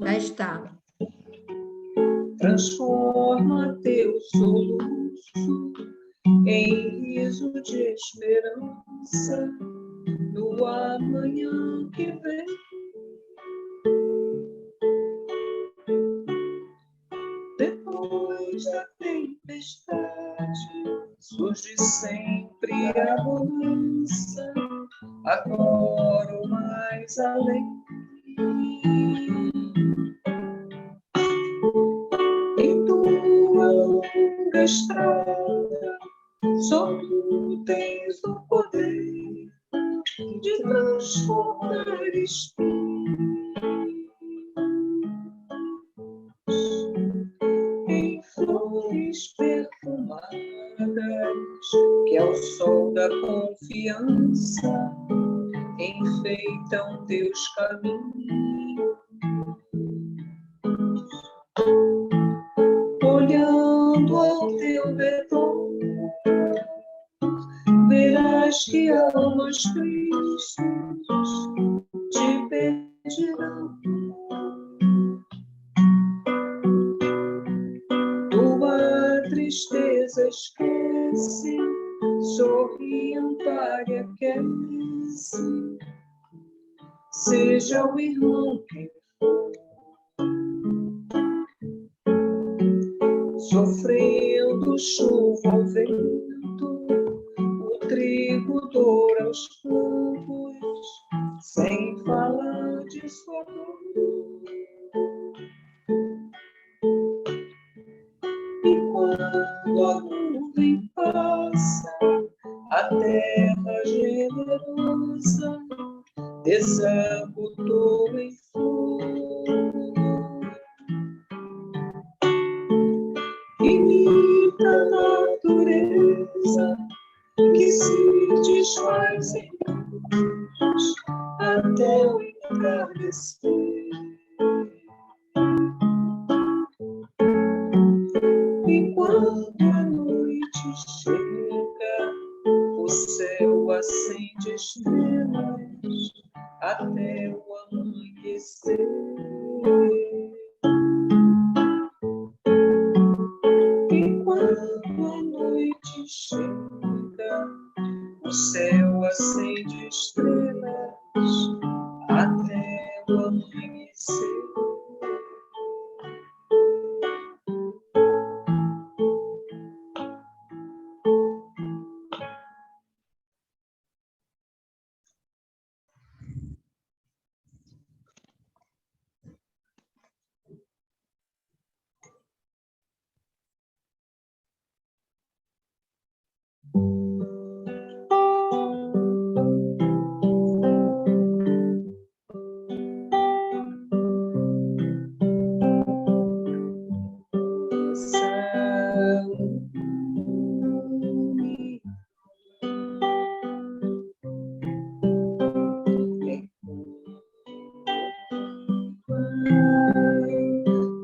Já está. Transforma teu soluço em riso de esperança no amanhã que vem. Depois da tempestade surge sempre a bonança, agora ou mais além. Em tua longa estrada só tu tens o poder de transformar espinhos em flores perfumadas, que ao sol da confiança enfeitam teus caminhos. Olhando ao teu redor, verás que almas tristes te pedirão. Tua tristeza esquece, sorri, ampare e aquece, seja o irmão quem for. Sofrendo chuva ao vento, o trigo doura aos campos, sem falar de sua dor. E quando a nuvem passa, a terra generosa desaba o touro em flor. Imita a natureza que se desfaz em luz até o entardecer. E quando a noite chega, o céu acende estrelas até o amanhecer. E quando a noite chega, o céu acende estrelas até o amanhecer.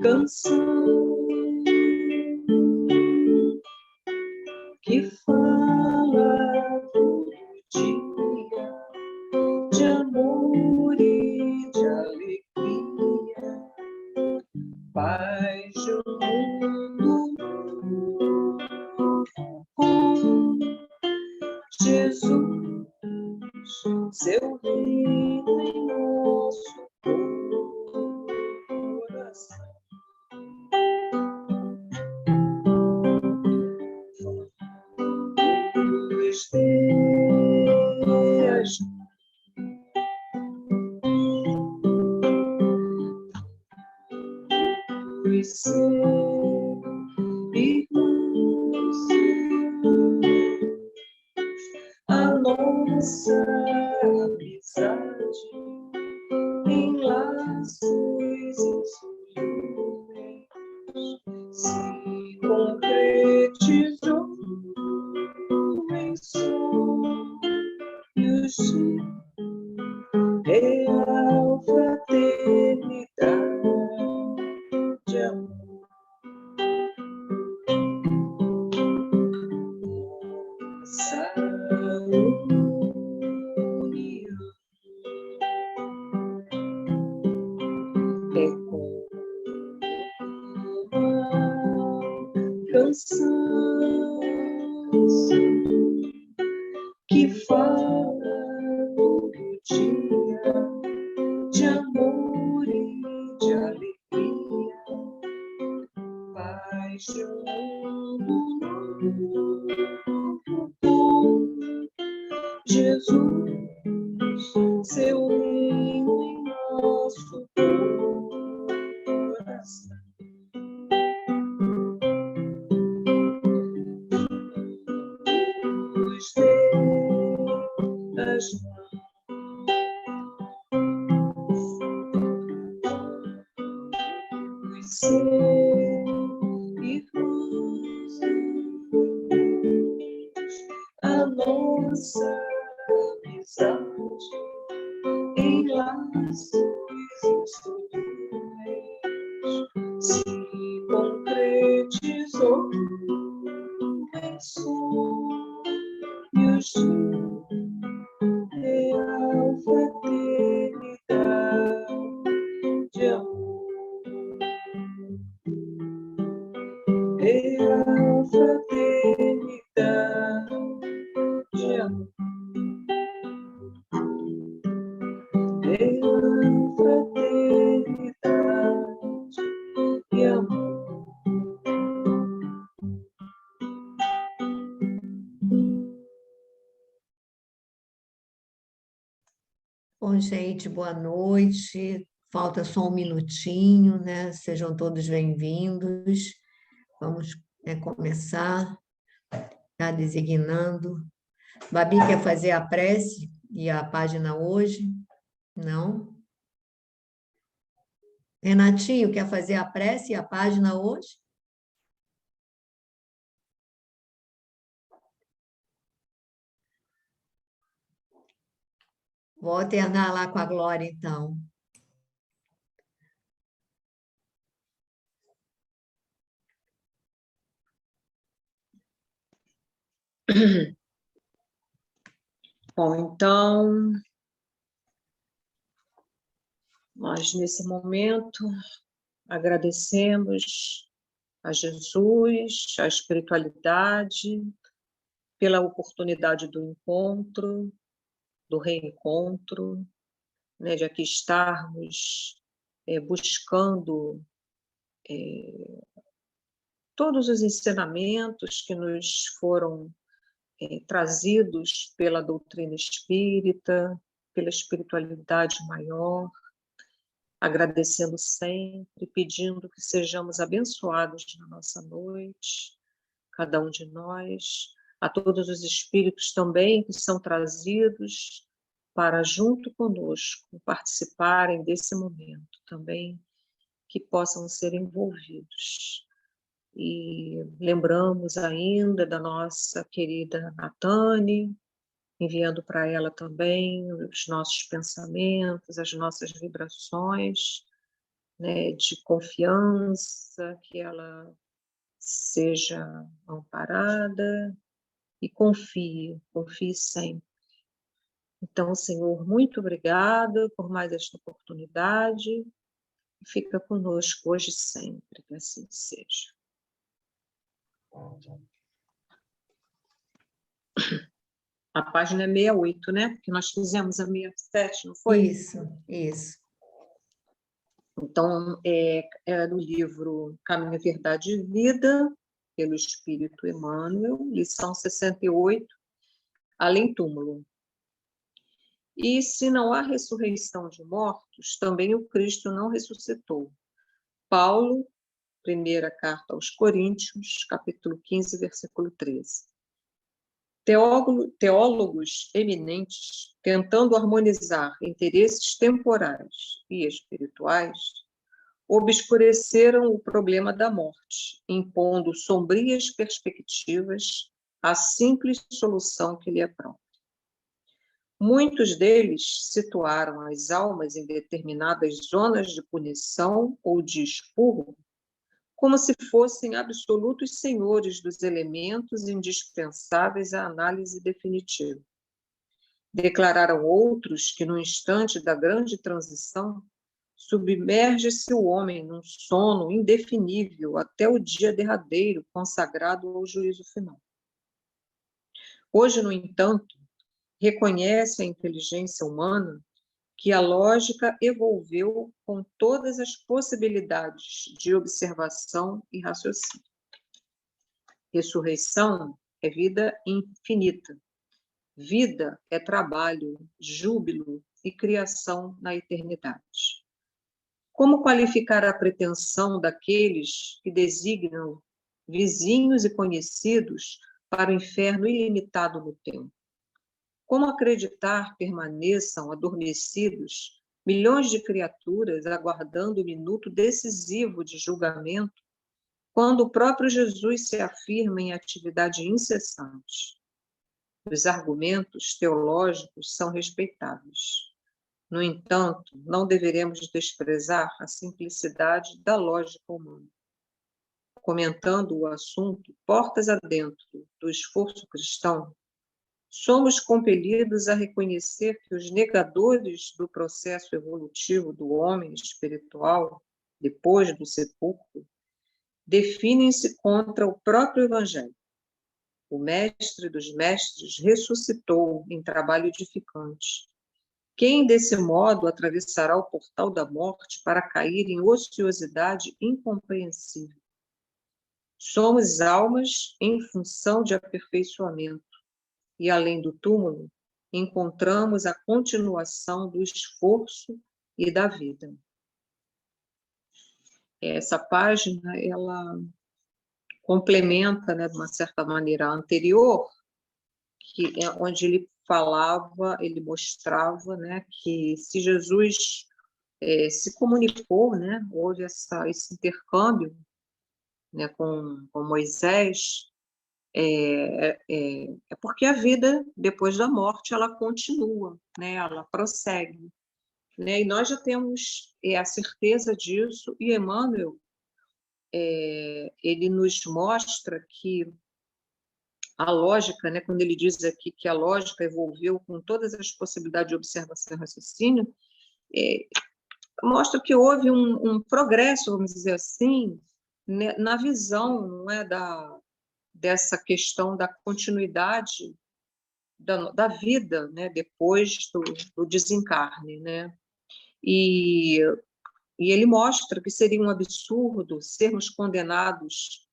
Canção que fala do dia de amor e de alegria, paz de um mundo com Jesus, seu reino em nosso coração. Esteja e ser irmãos, a nossa amizade em laços insolúveis se concretizou em sonhos de real fraternidade de amor. Nossa união é como uma canção que fala todo dia de amor e de alegria, paixão do novo povo, Jesus, seu hino em nosso coração. Nos dê as mãos, ser irmãos, a nossa amizade em laços instrumentos se concretizou em sonhos de real fraternidade de amor, real fraternidade de amor, real fraternidade de amor. Bom, gente, boa noite. Falta só um minutinho, né? Sejam todos bem-vindos. Vamos começar, já designando. Babi quer fazer a prece e a página hoje? Não? Renatinho, quer fazer a prece e a página hoje? Vou alternar lá com a Glória, então. Bom, então, nós nesse momento agradecemos a Jesus, a espiritualidade, pela oportunidade do encontro, do reencontro, né, de aqui estarmos buscando todos os ensinamentos que nos foram trazidos pela doutrina espírita, pela espiritualidade maior, agradecendo sempre, pedindo que sejamos abençoados na nossa noite, cada um de nós, a todos os espíritos também que são trazidos para junto conosco participarem desse momento também, que possam ser envolvidos. E lembramos ainda da nossa querida Natane, enviando para ela também os nossos pensamentos, as nossas vibrações, né, de confiança, que ela seja amparada e confie sempre. Então, Senhor, muito obrigada por mais esta oportunidade e fica conosco hoje e sempre, que assim seja. A página é 68, né? Porque nós fizemos a 67, não foi? Isso. Então, é do livro Caminho, Verdade e Vida, pelo Espírito Emmanuel, lição 68, Além Túmulo. E se não há ressurreição de mortos, também o Cristo não ressuscitou. Paulo, primeira carta aos Coríntios, capítulo 15, versículo 13. Teólogos eminentes, tentando harmonizar interesses temporais e espirituais, obscureceram o problema da morte, impondo sombrias perspectivas à simples solução que lhe é própria. Muitos deles situaram as almas em determinadas zonas de punição ou de expurgo, como se fossem absolutos senhores dos elementos indispensáveis à análise definitiva. Declararam outros que, no instante da grande transição, submerge-se o homem num sono indefinível até o dia derradeiro consagrado ao juízo final. Hoje, no entanto, reconhece a inteligência humana que a lógica evolveu com todas as possibilidades de observação e raciocínio. Ressurreição é vida infinita. Vida é trabalho, júbilo e criação na eternidade. Como qualificar a pretensão daqueles que designam vizinhos e conhecidos para o inferno ilimitado no tempo? Como acreditar permaneçam adormecidos milhões de criaturas aguardando o minuto decisivo de julgamento, quando o próprio Jesus se afirma em atividade incessante? Os argumentos teológicos são respeitáveis. No entanto, não deveremos desprezar a simplicidade da lógica humana. Comentando o assunto portas adentro do esforço cristão, somos compelidos a reconhecer que os negadores do processo evolutivo do homem espiritual, depois do sepulcro, definem-se contra o próprio Evangelho. O mestre dos mestres ressuscitou em trabalho edificante. Quem, desse modo, atravessará o portal da morte para cair em ociosidade incompreensível? Somos almas em função de aperfeiçoamento, e, além do túmulo, encontramos a continuação do esforço e da vida. Essa página, ela complementa, né, de uma certa maneira, a anterior, onde ele falava, ele mostrava, né, que se Jesus se comunicou, né, houve esse intercâmbio, né, com Moisés, é porque a vida depois da morte ela continua, né, ela prossegue, né, e nós já temos a certeza disso, e Emmanuel ele nos mostra que a lógica, né, quando ele diz aqui que a lógica evolveu com todas as possibilidades de observação e raciocínio, mostra que houve um progresso, vamos dizer assim, né, na visão, não é, dessa questão da continuidade da vida, né, depois do desencarne, né? E ele mostra que seria um absurdo sermos condenados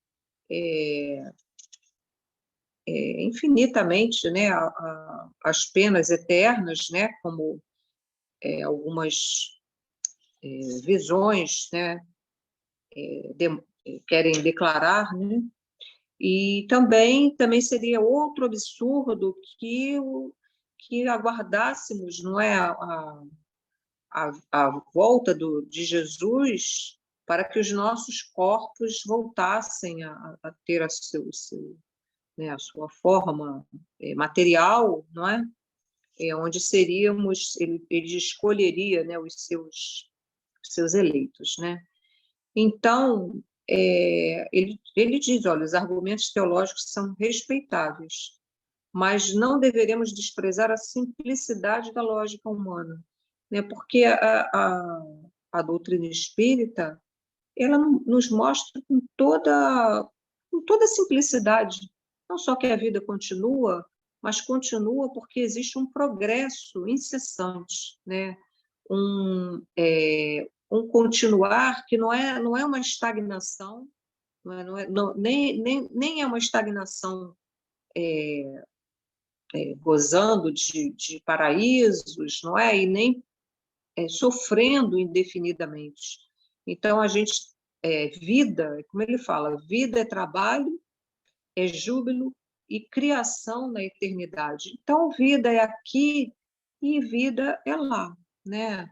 infinitamente, né, as penas eternas, né, como algumas visões, né, querem declarar, né, e também seria outro absurdo que aguardássemos, não é, a volta de Jesus para que os nossos corpos voltassem a ter né, a sua forma material, não é? Onde seríamos, ele escolheria, né, os seus eleitos, né? Então, ele diz, olha, os argumentos teológicos são respeitáveis, mas não deveremos desprezar a simplicidade da lógica humana, né? Porque a doutrina espírita, ela nos mostra com toda a simplicidade, não só que a vida continua, mas continua porque existe um progresso incessante, né? Um continuar que não é uma estagnação, nem é uma estagnação gozando de paraísos, não é? E nem sofrendo indefinidamente. Então, a gente, vida, como ele fala, vida é trabalho, é júbilo e criação na eternidade. Então, vida é aqui e vida é lá, né?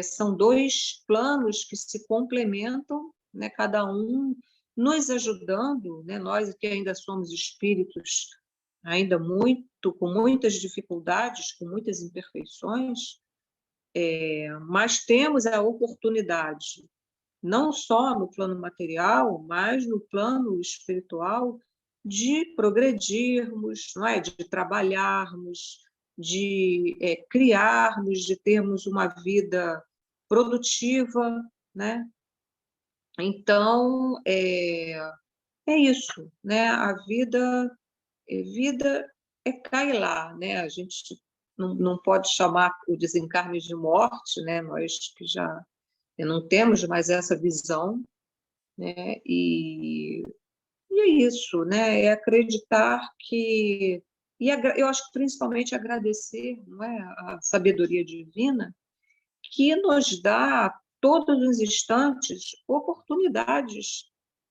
São dois planos que se complementam, né? Cada um nos ajudando, né? Nós que ainda somos espíritos, ainda com muitas dificuldades, com muitas imperfeições, mas temos a oportunidade, não só no plano material, mas no plano espiritual, de progredirmos, não é? De trabalharmos, de criarmos, de termos uma vida produtiva, né? Então, é isso, né? A vida é cair lá, né? A gente não pode chamar o desencarne de morte, né? Nós que já não temos mais essa visão, né? E é isso, né? É acreditar que eu acho que principalmente agradecer, não é, a sabedoria divina que nos dá todos os instantes oportunidades,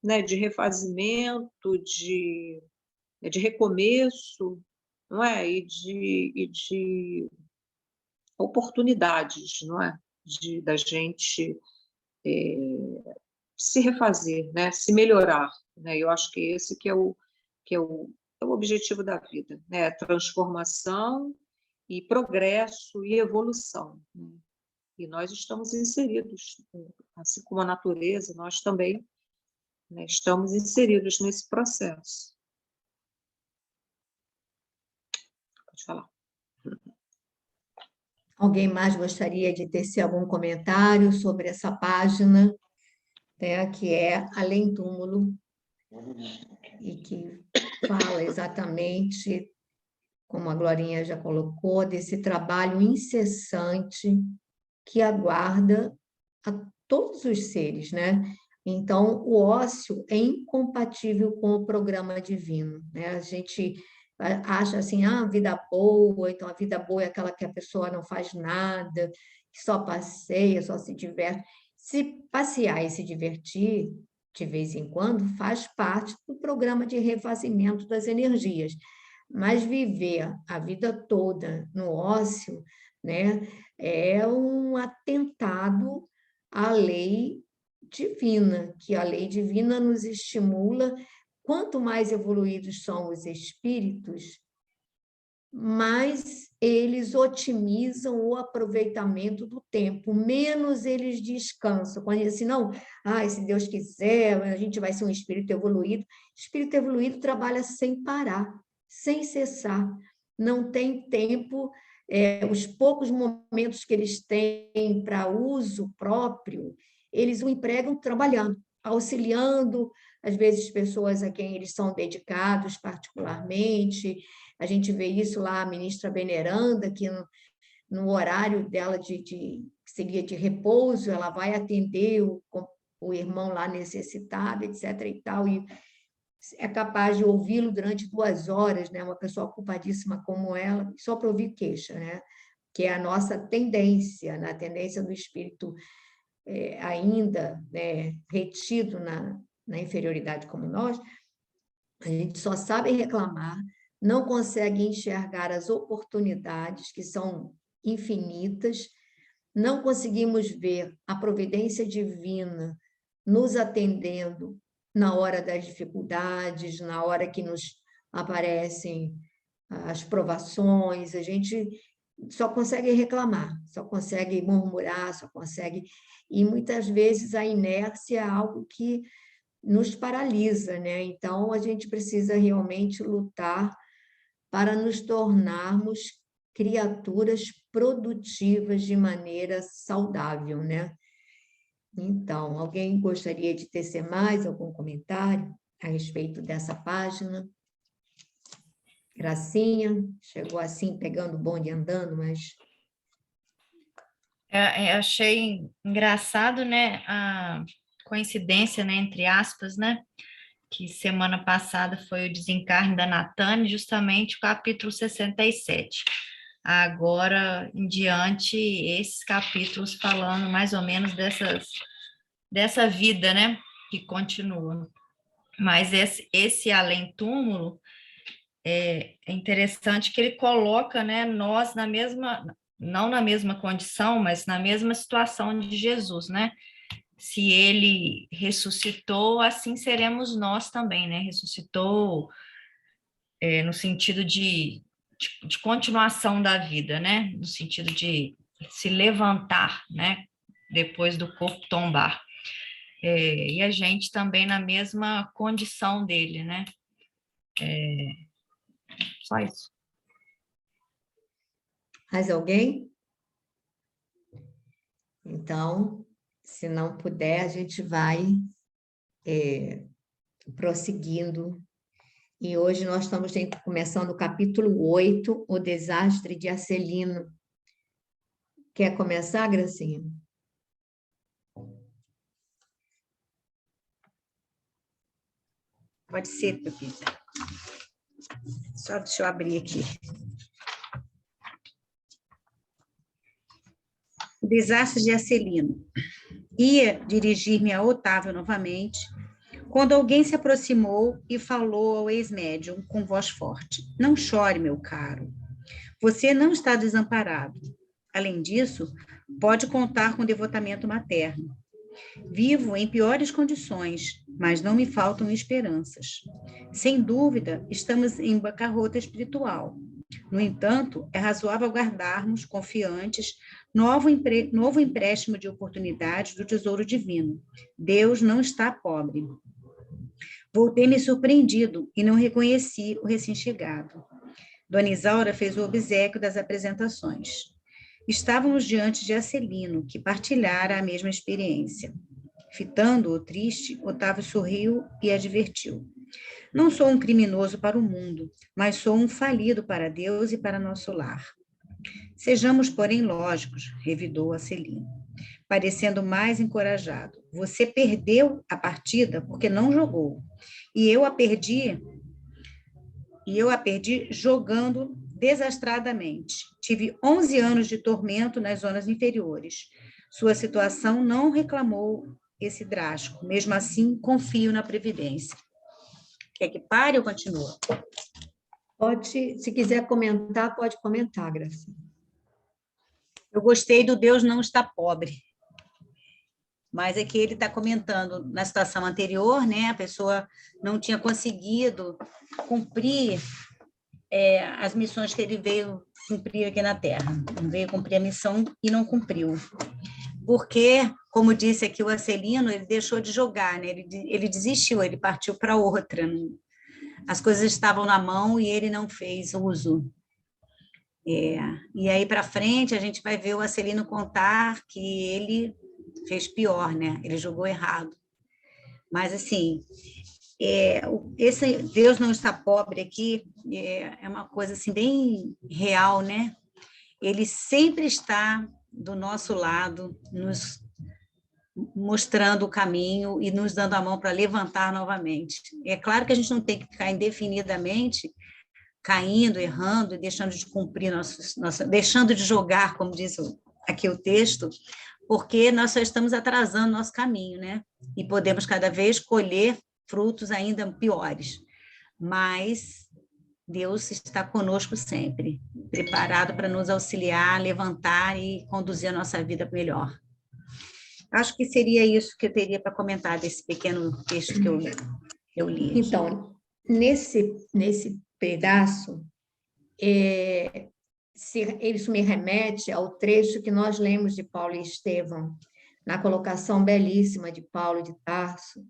né, de refazimento, de recomeço, não é? E de oportunidades, não é? Da gente se refazer, né? Se melhorar, né? Eu acho que esse que é o objetivo da vida, né? Transformação e progresso e evolução, né? E nós estamos inseridos, assim como a natureza, nós também, né, estamos inseridos nesse processo. Pode falar. Alguém mais gostaria de tecer algum comentário sobre essa página, né, que é Além Túmulo, e que fala exatamente, como a Glorinha já colocou, desse trabalho incessante que aguarda a todos os seres, né? Então, o ócio é incompatível com o programa divino, né? A gente acha assim, vida boa, então a vida boa é aquela que a pessoa não faz nada, que só passeia, só se diverte. Se passear e se divertir, de vez em quando, faz parte do programa de refazimento das energias. Mas viver a vida toda no ócio, né, é um atentado à lei divina, que a lei divina nos estimula. Quanto mais evoluídos são os espíritos, mais eles otimizam o aproveitamento do tempo, menos eles descansam. Quando dizem assim, não, se Deus quiser, a gente vai ser um espírito evoluído. Espírito evoluído trabalha sem parar, sem cessar. Não tem tempo, os poucos momentos que eles têm para uso próprio, eles o empregam trabalhando, auxiliando, às vezes, pessoas a quem eles são dedicados particularmente. A gente vê isso lá, a ministra Veneranda, que no horário dela que seria de repouso, ela vai atender o irmão lá necessitado, etc. e tal, e é capaz de ouvi-lo durante 2 horas, né? Uma pessoa ocupadíssima como ela, só para ouvir queixa, né? Que é a nossa tendência, na tendência do espírito ainda, né, retido na inferioridade como nós, a gente só sabe reclamar, não consegue enxergar as oportunidades, que são infinitas, não conseguimos ver a providência divina nos atendendo na hora das dificuldades, na hora que nos aparecem as provações, a gente só consegue reclamar, só consegue murmurar, só consegue. E muitas vezes a inércia é algo que nos paralisa, né? Então, a gente precisa realmente lutar para nos tornarmos criaturas produtivas de maneira saudável, né? Então, alguém gostaria de tecer mais algum comentário a respeito dessa página? Gracinha, chegou assim, pegando o bonde e andando, mas... Achei engraçado, né, a coincidência, né, entre aspas, né, que semana passada foi o desencarne da Natane, justamente o capítulo 67. Agora em diante, esses capítulos falando mais ou menos dessa vida, né, que continua. Mas esse além-túmulo é interessante que ele coloca, né, nós na mesma, não na mesma condição, mas na mesma situação de Jesus, né? Se ele ressuscitou, assim seremos nós também, né? Ressuscitou no sentido de continuação da vida, né? No sentido de se levantar, né? Depois do corpo tombar. E a gente também na mesma condição dele, né? Só isso. Mais alguém? Então, se não puder, a gente vai prosseguindo. E hoje nós estamos começando o capítulo 8, o desastre de Acelino. Quer começar, Gracinha? Pode ser, Pepita. Só deixa eu abrir aqui. O desastre de Acelino. Ia dirigir-me a Otávio novamente, quando alguém se aproximou e falou ao ex-médium com voz forte: "Não chore, meu caro. Você não está desamparado. Além disso, pode contar com devotamento materno. Vivo em piores condições, mas não me faltam esperanças. Sem dúvida, estamos em bancarrota espiritual. No entanto, é razoável guardarmos, confiantes, novo empréstimo de oportunidades do tesouro divino. Deus não está pobre." Voltei-me surpreendido e não reconheci o recém-chegado. Dona Isaura fez o obséquio das apresentações. Estávamos diante de Acelino, que partilhara a mesma experiência. Fitando-o triste, Otávio sorriu e advertiu: "Não sou um criminoso para o mundo, mas sou um falido para Deus e para nosso lar." "Sejamos, porém, lógicos", revidou Acelino, parecendo mais encorajado. "Você perdeu a partida porque não jogou, e eu a perdi jogando desastradamente. Tive 11 anos de tormento nas zonas inferiores. Sua situação não reclamou esse drástico. Mesmo assim, confio na previdência." Quer que pare ou continua? Pode, se quiser comentar, pode comentar, Gracinha. Eu gostei do Deus não está pobre. Mas é que ele está comentando na situação anterior, né? A pessoa não tinha conseguido cumprir as missões que ele veio cumprir aqui na Terra. Ele veio cumprir a missão e não cumpriu. Porque, como disse aqui o Acelino, ele deixou de jogar, né? Ele desistiu, ele partiu para outra. Né? As coisas estavam na mão e ele não fez uso. E aí, para frente, a gente vai ver o Acelino contar que ele fez pior, né? Ele jogou errado. Mas, assim, esse Deus não está pobre aqui é uma coisa assim, bem real, né? Ele sempre está do nosso lado, nos mostrando o caminho e nos dando a mão para levantar novamente. É claro que a gente não tem que ficar indefinidamente caindo, errando e deixando de cumprir deixando de jogar, como diz aqui o texto, porque nós só estamos atrasando nosso caminho, né? E podemos cada vez colher frutos ainda piores. Mas Deus está conosco sempre, preparado para nos auxiliar, levantar e conduzir a nossa vida melhor. Acho que seria isso que eu teria para comentar desse pequeno texto que eu li aqui. Então, nesse pedaço, isso me remete ao trecho que nós lemos de Paulo e Estevão, na colocação belíssima de Paulo de Tarso,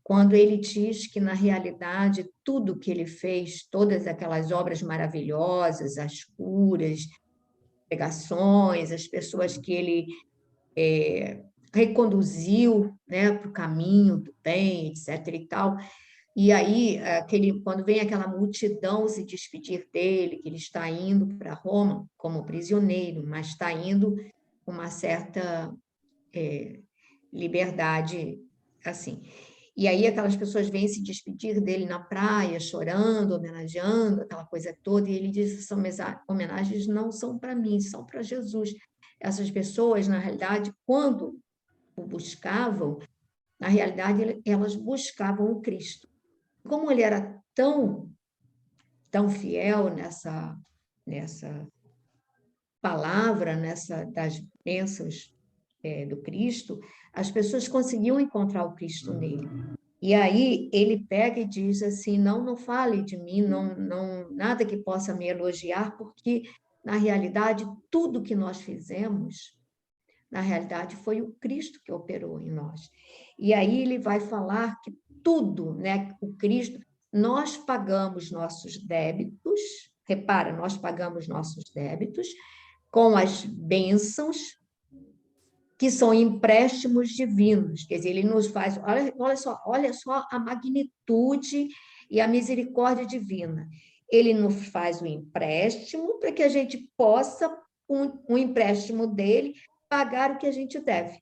quando ele diz que, na realidade, tudo que ele fez, todas aquelas obras maravilhosas, as curas, pregações, as pessoas que ele reconduziu, né, para o caminho do bem, etc. e tal. E aí, quando vem aquela multidão se despedir dele, que ele está indo para Roma como prisioneiro, mas está indo com uma certa liberdade, assim. E aí aquelas pessoas vêm se despedir dele na praia, chorando, homenageando, aquela coisa toda, e ele diz: essas homenagens não são para mim, são para Jesus. Essas pessoas, na realidade, quando o buscavam, na realidade, elas buscavam o Cristo. Como ele era tão fiel nessa palavra, das bênçãos do Cristo, as pessoas conseguiam encontrar o Cristo nele. E aí ele pega e diz assim: não fale de mim, não nada que possa me elogiar, porque na realidade tudo que nós fizemos, na realidade foi o Cristo que operou em nós. E aí ele vai falar que tudo, né, o Cristo, nós pagamos nossos débitos, repara, nós pagamos nossos débitos com as bênçãos que são empréstimos divinos. Quer dizer, ele nos faz, olha só a magnitude e a misericórdia divina. Ele nos faz o empréstimo para que a gente possa, um empréstimo dele, pagar o que a gente deve.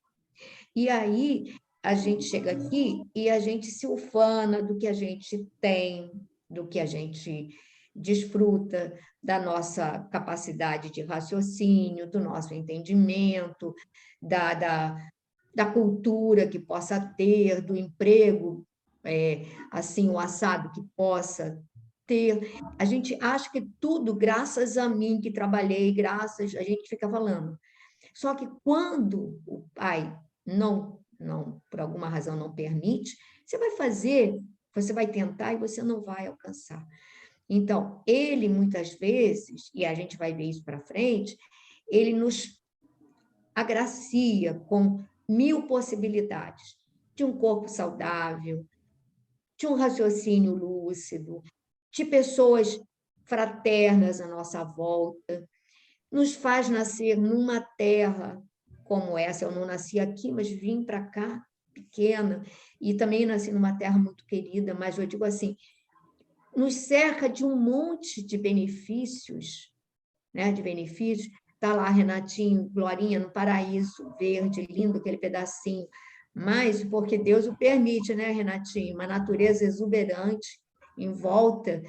E aí, a gente chega aqui e a gente se ufana do que a gente tem, do que a gente desfruta, da nossa capacidade de raciocínio, do nosso entendimento, da cultura que possa ter, do emprego, assim, o assado que possa ter. A gente acha que tudo, graças a mim que trabalhei, graças, a gente fica falando. Só que quando o pai não, por alguma razão não permite, você vai fazer, você vai tentar e você não vai alcançar. Então, ele muitas vezes, e a gente vai ver isso para frente, ele nos agracia com 1000 possibilidades de um corpo saudável, de um raciocínio lúcido, de pessoas fraternas à nossa volta, nos faz nascer numa terra como essa. Eu não nasci aqui, mas vim para cá pequena, e também nasci numa terra muito querida, mas eu digo assim, nos cerca de um monte de benefícios, né? De benefícios. Está lá Renatinho, Glorinha, no paraíso verde, lindo aquele pedacinho, mas porque Deus o permite, né, Renatinho? Uma natureza exuberante em volta.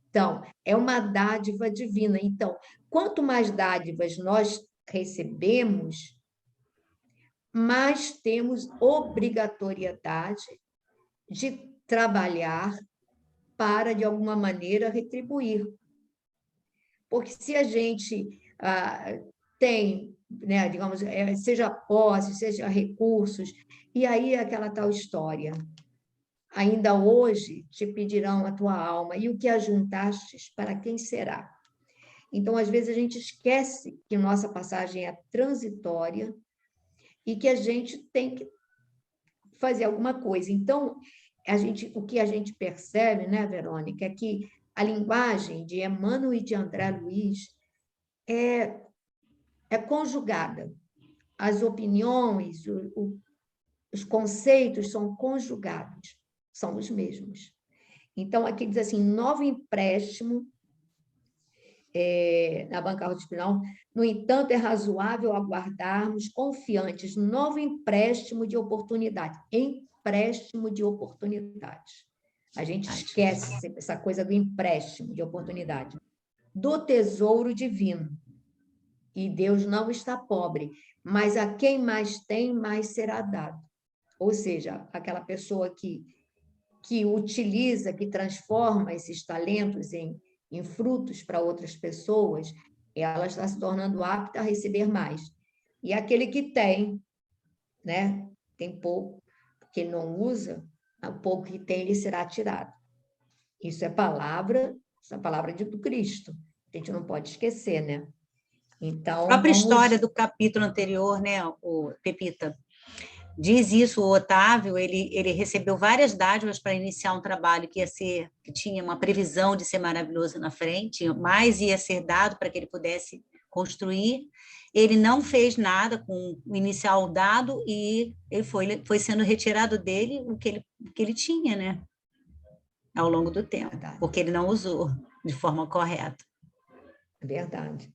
Então, é uma dádiva divina. Então, quanto mais dádivas nós recebemos, mais temos obrigatoriedade de trabalhar para, de alguma maneira, retribuir. Porque se a gente tem, né, digamos, seja posse, seja recursos, e aí aquela tal história, ainda hoje te pedirão a tua alma, e o que ajuntastes, para quem será? Então, às vezes, a gente esquece que nossa passagem é transitória e que a gente tem que fazer alguma coisa. Então, o que a gente percebe, né, Verônica, é que a linguagem de Emmanuel e de André Luiz é conjugada. As opiniões, os conceitos são conjugados, são os mesmos. Então, aqui diz assim, novo empréstimo na banca espinal. No entanto, é razoável aguardarmos confiantes novo empréstimo de oportunidade. Empréstimo de oportunidade. A gente esquece essa coisa do empréstimo de oportunidade. Do tesouro divino. E Deus não está pobre, mas a quem mais tem, mais será dado. Ou seja, aquela pessoa que utiliza, que transforma esses talentos em frutos para outras pessoas, ela está se tornando apta a receber mais. E aquele que tem, né, tem pouco, que ele não usa, o pouco que tem, ele será tirado. Isso é essa palavra do Cristo. A gente não pode esquecer, né? Então, a própria história do capítulo anterior, né, o Pepita, diz isso. O Otávio, ele recebeu várias dádivas para iniciar um trabalho que tinha uma previsão de ser maravilhoso na frente, mais ia ser dado para que ele pudesse construir. Ele não fez nada com o inicial dado e ele foi sendo retirado dele o que ele tinha, né? Ao longo do tempo, porque ele não usou de forma correta. É verdade.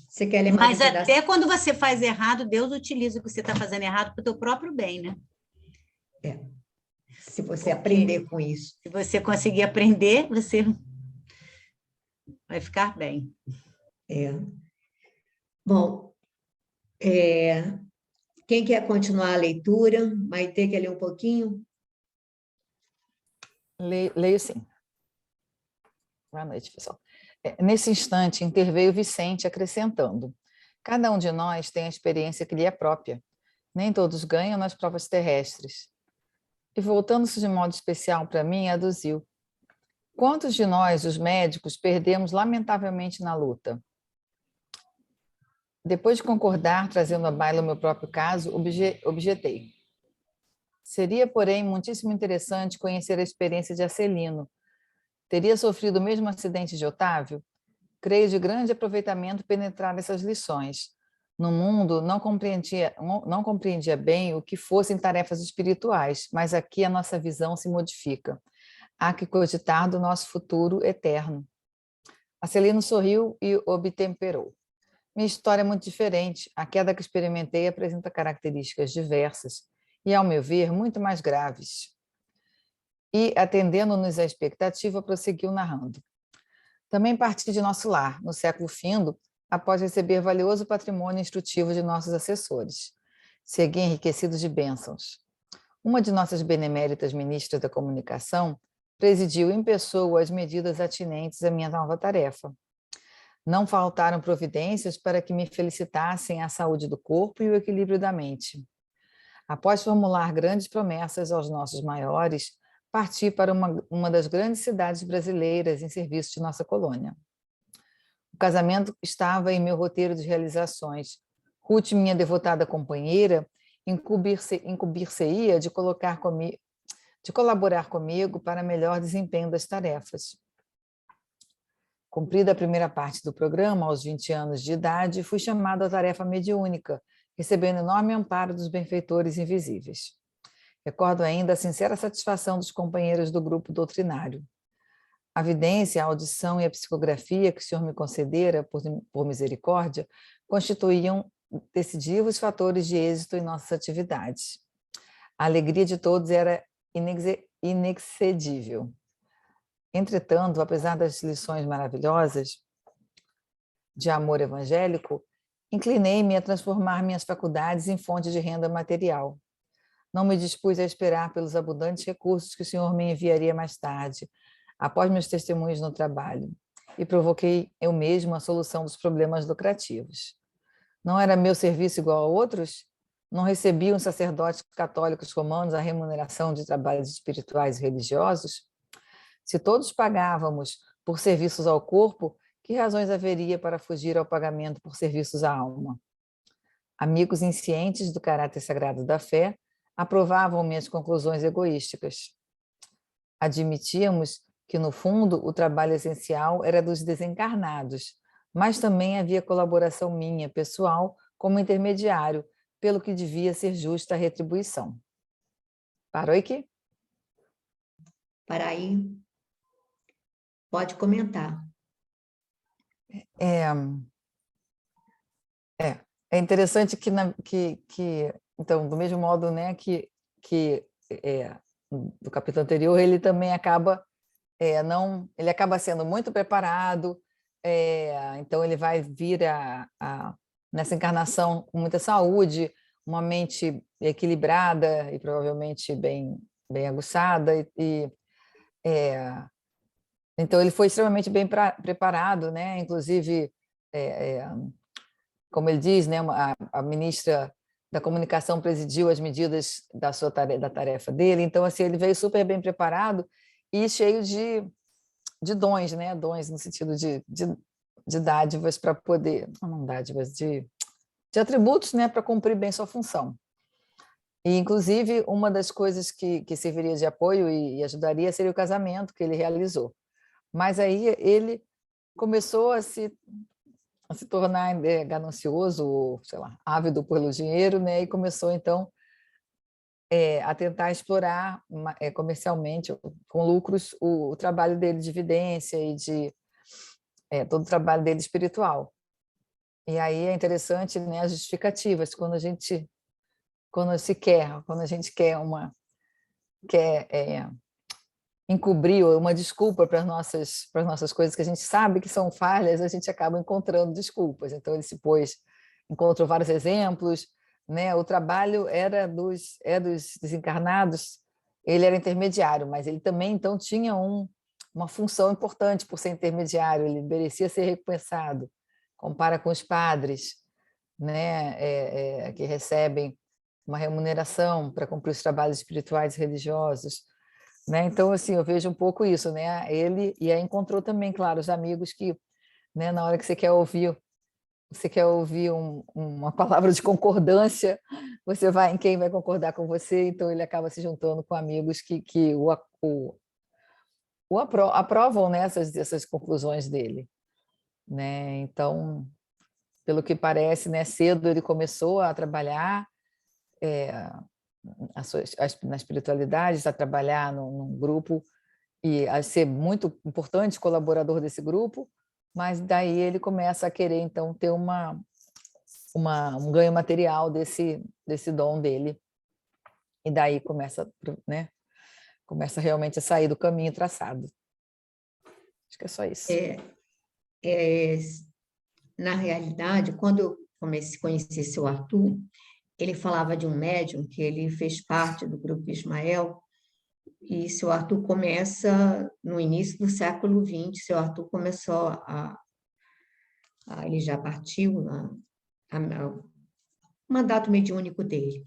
Você quer lembrar? Mas até quando você faz errado, Deus utiliza o que você está fazendo errado para o teu próprio bem, né? Se você aprender com isso. Se você conseguir aprender, você vai ficar bem. Bom, quem quer continuar a leitura? Vai ter que ler um pouquinho? Leio sim. Boa noite, pessoal. Nesse instante, interveio Vicente, acrescentando: cada um de nós tem a experiência que lhe é própria. Nem todos ganham nas provas terrestres. E voltando-se de modo especial para mim, aduziu: quantos de nós, os médicos, perdemos lamentavelmente na luta? Depois de concordar, trazendo à baila o meu próprio caso, objetei: seria, porém, muitíssimo interessante conhecer a experiência de Acelino. Teria sofrido o mesmo acidente de Otávio? Creio de grande aproveitamento penetrar essas lições. No mundo, não compreendia bem o que fossem tarefas espirituais, mas aqui a nossa visão se modifica. Há que cogitar do nosso futuro eterno. Acelino sorriu e obtemperou. Minha história é muito diferente. A queda que experimentei apresenta características diversas e, ao meu ver, muito mais graves. E, atendendo-nos à expectativa, prosseguiu narrando. Também parti de nosso lar, no século findo, após receber valioso patrimônio instrutivo de nossos assessores. Segui enriquecido de bênçãos. Uma de nossas beneméritas ministras da comunicação presidiu em pessoa as medidas atinentes à minha nova tarefa. Não faltaram providências para que me felicitassem a saúde do corpo e o equilíbrio da mente. Após formular grandes promessas aos nossos maiores, parti para uma das grandes cidades brasileiras em serviço de nossa colônia. O casamento estava em meu roteiro de realizações. Ruth, minha devotada companheira, incumbir-se-ia de colaborar comigo para melhor desempenho das tarefas. Cumprida a primeira parte do programa, aos 20 anos de idade, fui chamada à tarefa mediúnica, recebendo enorme amparo dos benfeitores invisíveis. Recordo ainda a sincera satisfação dos companheiros do grupo doutrinário. A vidência, a audição e a psicografia que o Senhor me concedera, por misericórdia, constituíam decisivos fatores de êxito em nossas atividades. A alegria de todos era inexcedível. Entretanto, apesar das lições maravilhosas de amor evangélico, inclinei-me a transformar minhas faculdades em fonte de renda material. Não me dispus a esperar pelos abundantes recursos que o Senhor me enviaria mais tarde, após meus testemunhos no trabalho, e provoquei eu mesmo a solução dos problemas lucrativos. Não era meu serviço igual a outros? Não recebiam sacerdotes católicos romanos a remuneração de trabalhos espirituais e religiosos? Se todos pagávamos por serviços ao corpo, que razões haveria para fugir ao pagamento por serviços à alma? Amigos inscientes do caráter sagrado da fé aprovavam minhas conclusões egoísticas. Admitíamos que, no fundo, o trabalho essencial era dos desencarnados, mas também havia colaboração minha, pessoal, como intermediário, pelo que devia ser justa a retribuição. Parou aqui? Para aí. Pode comentar. É interessante que então, do mesmo modo, né, que do capítulo anterior, ele também acaba ele acaba sendo muito preparado, então ele vai vir nessa encarnação com muita saúde, uma mente equilibrada e provavelmente bem aguçada, então ele foi extremamente bem preparado, né? Inclusive, como ele diz, né, a ministra da comunicação presidiu as medidas da tarefa dele, então assim, ele veio super bem preparado e cheio de dons, né? Dons no sentido de dádivas para poder, não dádivas, de atributos, né, para cumprir bem sua função. E, inclusive, uma das coisas que serviria de apoio e ajudaria seria o casamento que ele realizou. Mas aí ele começou a se tornar ganancioso, sei lá, ávido pelo dinheiro, né? E começou, então, a tentar explorar comercialmente, com lucros, o trabalho dele de vidência e de todo o trabalho dele espiritual. E aí é interessante, né, as justificativas, quando a gente quer encobrir uma desculpa para as nossas coisas que a gente sabe que são falhas, a gente acaba encontrando desculpas. Então ele encontrou vários exemplos, né? O trabalho era dos desencarnados, ele era intermediário, mas ele também então tinha uma função importante por ser intermediário, ele merecia ser recompensado. Compara com os padres, né? Que recebem uma remuneração para cumprir os trabalhos espirituais e religiosos, né? Então, assim, eu vejo um pouco isso, né? Ele, e aí encontrou também, claro, os amigos que, né, na hora que você quer ouvir uma palavra de concordância, você vai em quem vai concordar com você, então ele acaba se juntando com amigos que aprovam, né, essas conclusões dele, né? Então, pelo que parece, né, cedo ele começou a trabalhar na espiritualidade, a trabalhar num grupo e a ser muito importante colaborador desse grupo, mas daí ele começa a querer, então, ter um ganho material desse dom dele. E daí começa, né, começa realmente a sair do caminho traçado. Acho que é só isso. Na realidade, quando eu conheci seu Arthur, ele falava de um médium que ele fez parte do grupo Ismael, e seu Arthur começa no início do século XX, seu Arthur começou ele já partiu, o mandato mediúnico dele.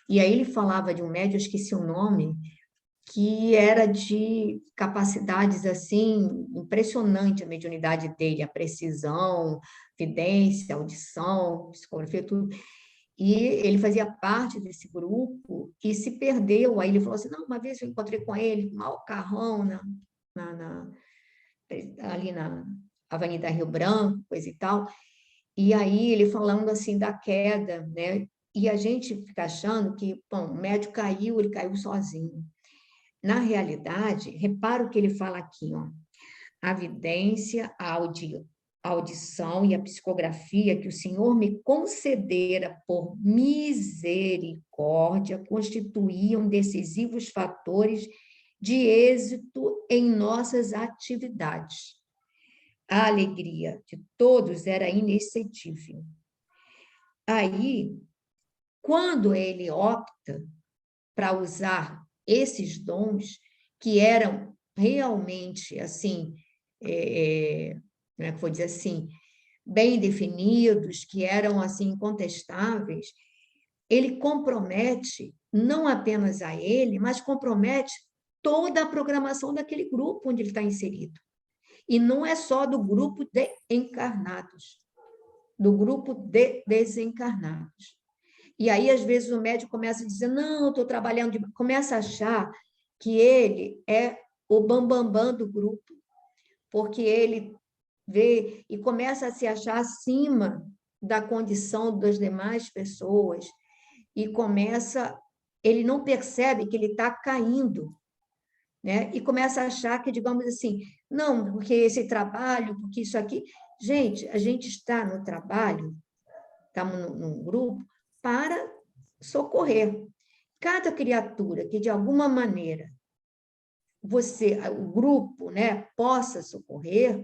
E aí ele falava de um médium, eu esqueci o nome, que era de capacidades, assim, impressionante a mediunidade dele, a precisão, vidência, audição, psicografia, tudo. E ele fazia parte desse grupo e se perdeu. Aí ele falou assim, não, uma vez eu encontrei com ele, mal carrão, ali na Avenida Rio Branco, coisa e tal. E aí ele falando assim da queda, né? E a gente fica achando que, bom, o médium caiu, ele caiu sozinho. Na realidade, repara o que ele fala aqui, ó. A vidência, a audição e a psicografia que o Senhor me concedera por misericórdia constituíam decisivos fatores de êxito em nossas atividades. A alegria de todos era inexcedível. Aí, quando ele opta para usar esses dons, que eram realmente, assim, como é que vou dizer assim, bem definidos, que eram, assim, incontestáveis, ele compromete não apenas a ele, mas compromete toda a programação daquele grupo onde ele está inserido. E não é só do grupo de encarnados, do grupo de desencarnados. E aí, às vezes, o médico começa a dizer, não, estou trabalhando, começa a achar que ele é o bambambam do grupo, porque ele vê e começa a se achar acima da condição das demais pessoas e ele não percebe que ele está caindo, né? E começa a achar que, digamos assim, não, porque esse trabalho, porque isso aqui... Gente, a gente está no trabalho, estamos num grupo, para socorrer. Cada criatura que, de alguma maneira, o grupo, né, possa socorrer,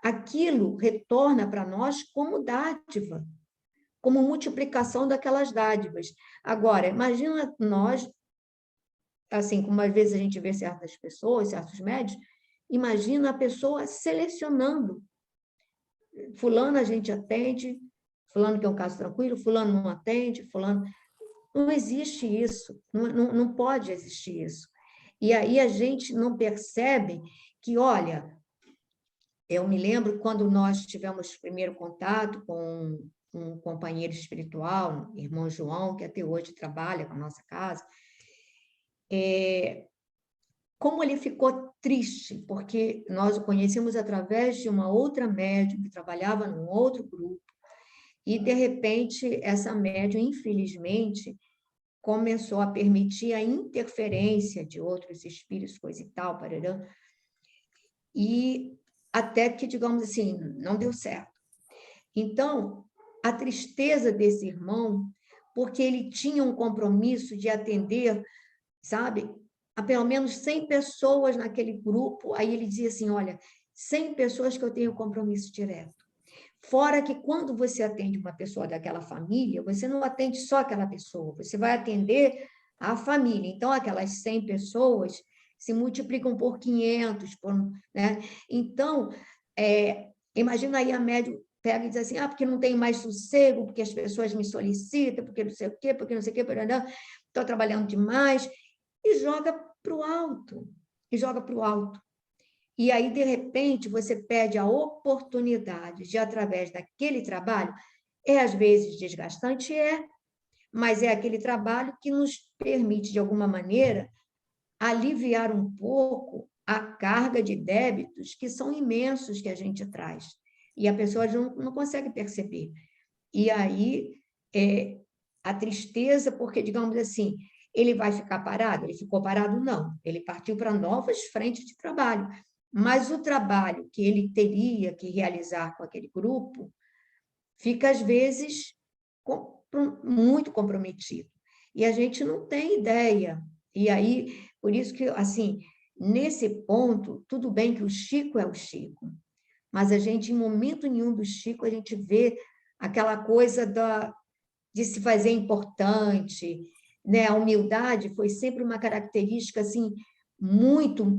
aquilo retorna para nós como dádiva, como multiplicação daquelas dádivas. Agora, imagina nós, assim como às vezes a gente vê certas pessoas, certos médios, imagina a pessoa selecionando. Fulano a gente atende, fulano que é um caso tranquilo, fulano não atende, fulano... Não existe isso, não pode existir isso. E aí a gente não percebe que, olha, eu me lembro quando nós tivemos o primeiro contato com um companheiro espiritual, irmão João, que até hoje trabalha com a nossa casa, como ele ficou triste, porque nós o conhecemos através de uma outra médium que trabalhava num outro grupo, e, de repente, essa médium, infelizmente, começou a permitir a interferência de outros espíritos, coisa e tal, parará, e até que, digamos assim, não deu certo. Então, a tristeza desse irmão, porque ele tinha um compromisso de atender, sabe, a pelo menos 100 pessoas naquele grupo, aí ele dizia assim, olha, 100 pessoas que eu tenho compromisso direto. Fora que quando você atende uma pessoa daquela família, você não atende só aquela pessoa, você vai atender a família. Então, aquelas 100 pessoas se multiplicam por 500, né? Então, imagina aí a médium pega e diz assim, porque não tenho mais sossego, porque as pessoas me solicitam, porque não sei o quê, estou trabalhando demais, e joga para o alto, E aí, de repente, você perde a oportunidade de, através daquele trabalho, às vezes desgastante, mas é aquele trabalho que nos permite, de alguma maneira, aliviar um pouco a carga de débitos que são imensos que a gente traz. e a pessoa não consegue perceber. E aí, a tristeza, porque, digamos assim, ele vai ficar parado? Ele ficou parado? Não. Ele partiu para novas frentes de trabalho. Mas o trabalho que ele teria que realizar com aquele grupo fica, às vezes, muito comprometido. E a gente não tem ideia. E aí, por isso que, assim, nesse ponto, tudo bem que o Chico é o Chico, mas a gente, em momento nenhum do Chico, a gente vê aquela coisa de se fazer importante, né? A humildade foi sempre uma característica, assim,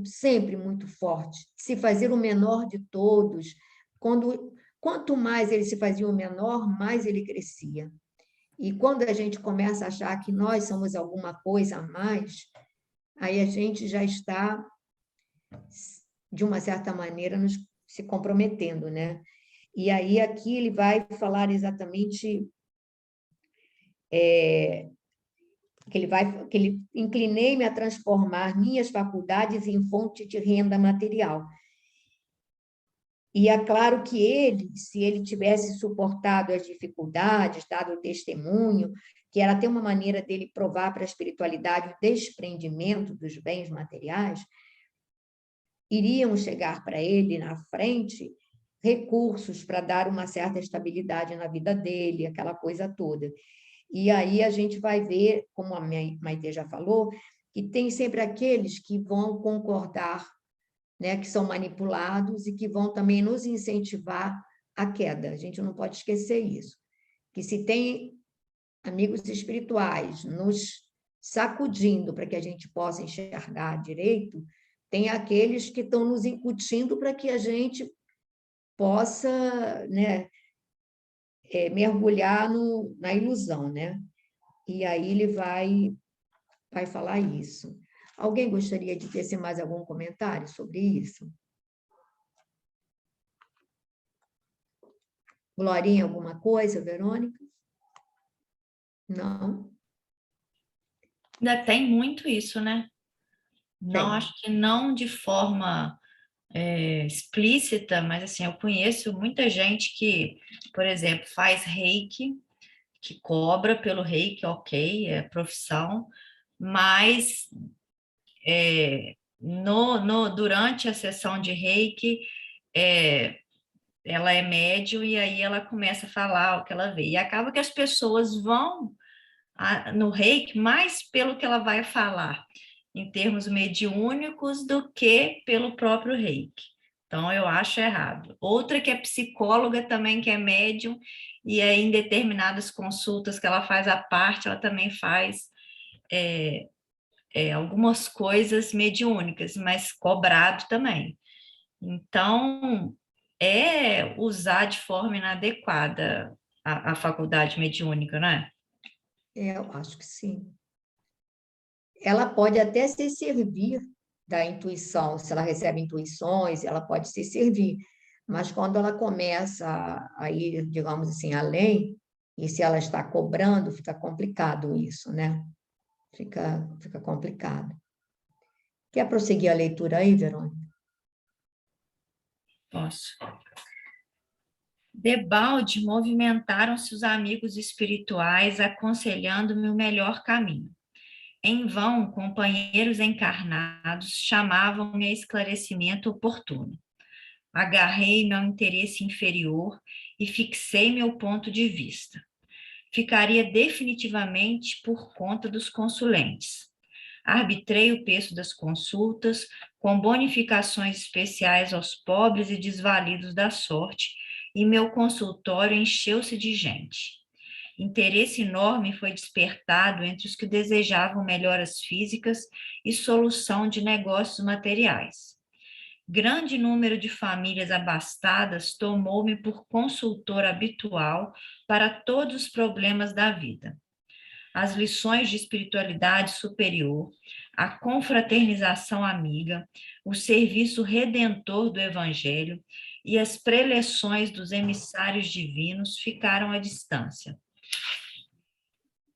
sempre muito forte, se fazer o menor de todos. Quanto mais ele se fazia o menor, mais ele crescia. E quando a gente começa a achar que nós somos alguma coisa a mais, aí a gente já está, de uma certa maneira, se comprometendo, né? E aí aqui ele vai falar exatamente que ele inclinei-me a transformar minhas faculdades em fonte de renda material. E é claro que ele, se ele tivesse suportado as dificuldades, dado o testemunho, que era até uma maneira dele provar para a espiritualidade o desprendimento dos bens materiais, iriam chegar para ele na frente recursos para dar uma certa estabilidade na vida dele, aquela coisa toda. E aí a gente vai ver, como a Maitê já falou, que tem sempre aqueles que vão concordar, né, que são manipulados e que vão também nos incentivar à queda. A gente não pode esquecer isso. Que se tem amigos espirituais nos sacudindo para que a gente possa enxergar direito, tem aqueles que estão nos incutindo para que a gente possa, né, mergulhar na ilusão, né? E aí ele vai falar isso. Alguém gostaria de tecer mais algum comentário sobre isso? Glorinha, alguma coisa, Verônica? Não? Ainda tem muito isso, né? Não, Tem. acho que não de forma explícita, mas assim, eu conheço muita gente que, por exemplo, faz reiki, que cobra pelo reiki, ok, é profissão, mas durante a sessão de reiki, ela é médium e aí ela começa a falar o que ela vê. E acaba que as pessoas vão no reiki mais pelo que ela vai falar, em termos mediúnicos, do que pelo próprio reiki. Então, eu acho errado. Outra que é psicóloga também, que é médium, e aí em determinadas consultas que ela faz à parte, ela também faz algumas coisas mediúnicas, mas cobrado também. Então, é usar de forma inadequada a faculdade mediúnica, não é? Eu acho que sim. Ela pode até se servir da intuição, se ela recebe intuições, ela pode se servir, mas quando ela começa a ir, digamos assim, além, e se ela está cobrando, fica complicado isso, né? Fica complicado. Quer prosseguir a leitura aí, Verônica? Posso. Debalde movimentaram-se os amigos espirituais, aconselhando-me o melhor caminho. Em vão, companheiros encarnados chamavam-me a esclarecimento oportuno. Agarrei-me ao interesse inferior e fixei meu ponto de vista. Ficaria definitivamente por conta dos consulentes. Arbitrei o preço das consultas, com bonificações especiais aos pobres e desvalidos da sorte, e meu consultório encheu-se de gente. Interesse enorme foi despertado entre os que desejavam melhoras físicas e solução de negócios materiais. Grande número de famílias abastadas tomou-me por consultor habitual para todos os problemas da vida. As lições de espiritualidade superior, a confraternização amiga, o serviço redentor do Evangelho e as preleções dos emissários divinos ficaram à distância.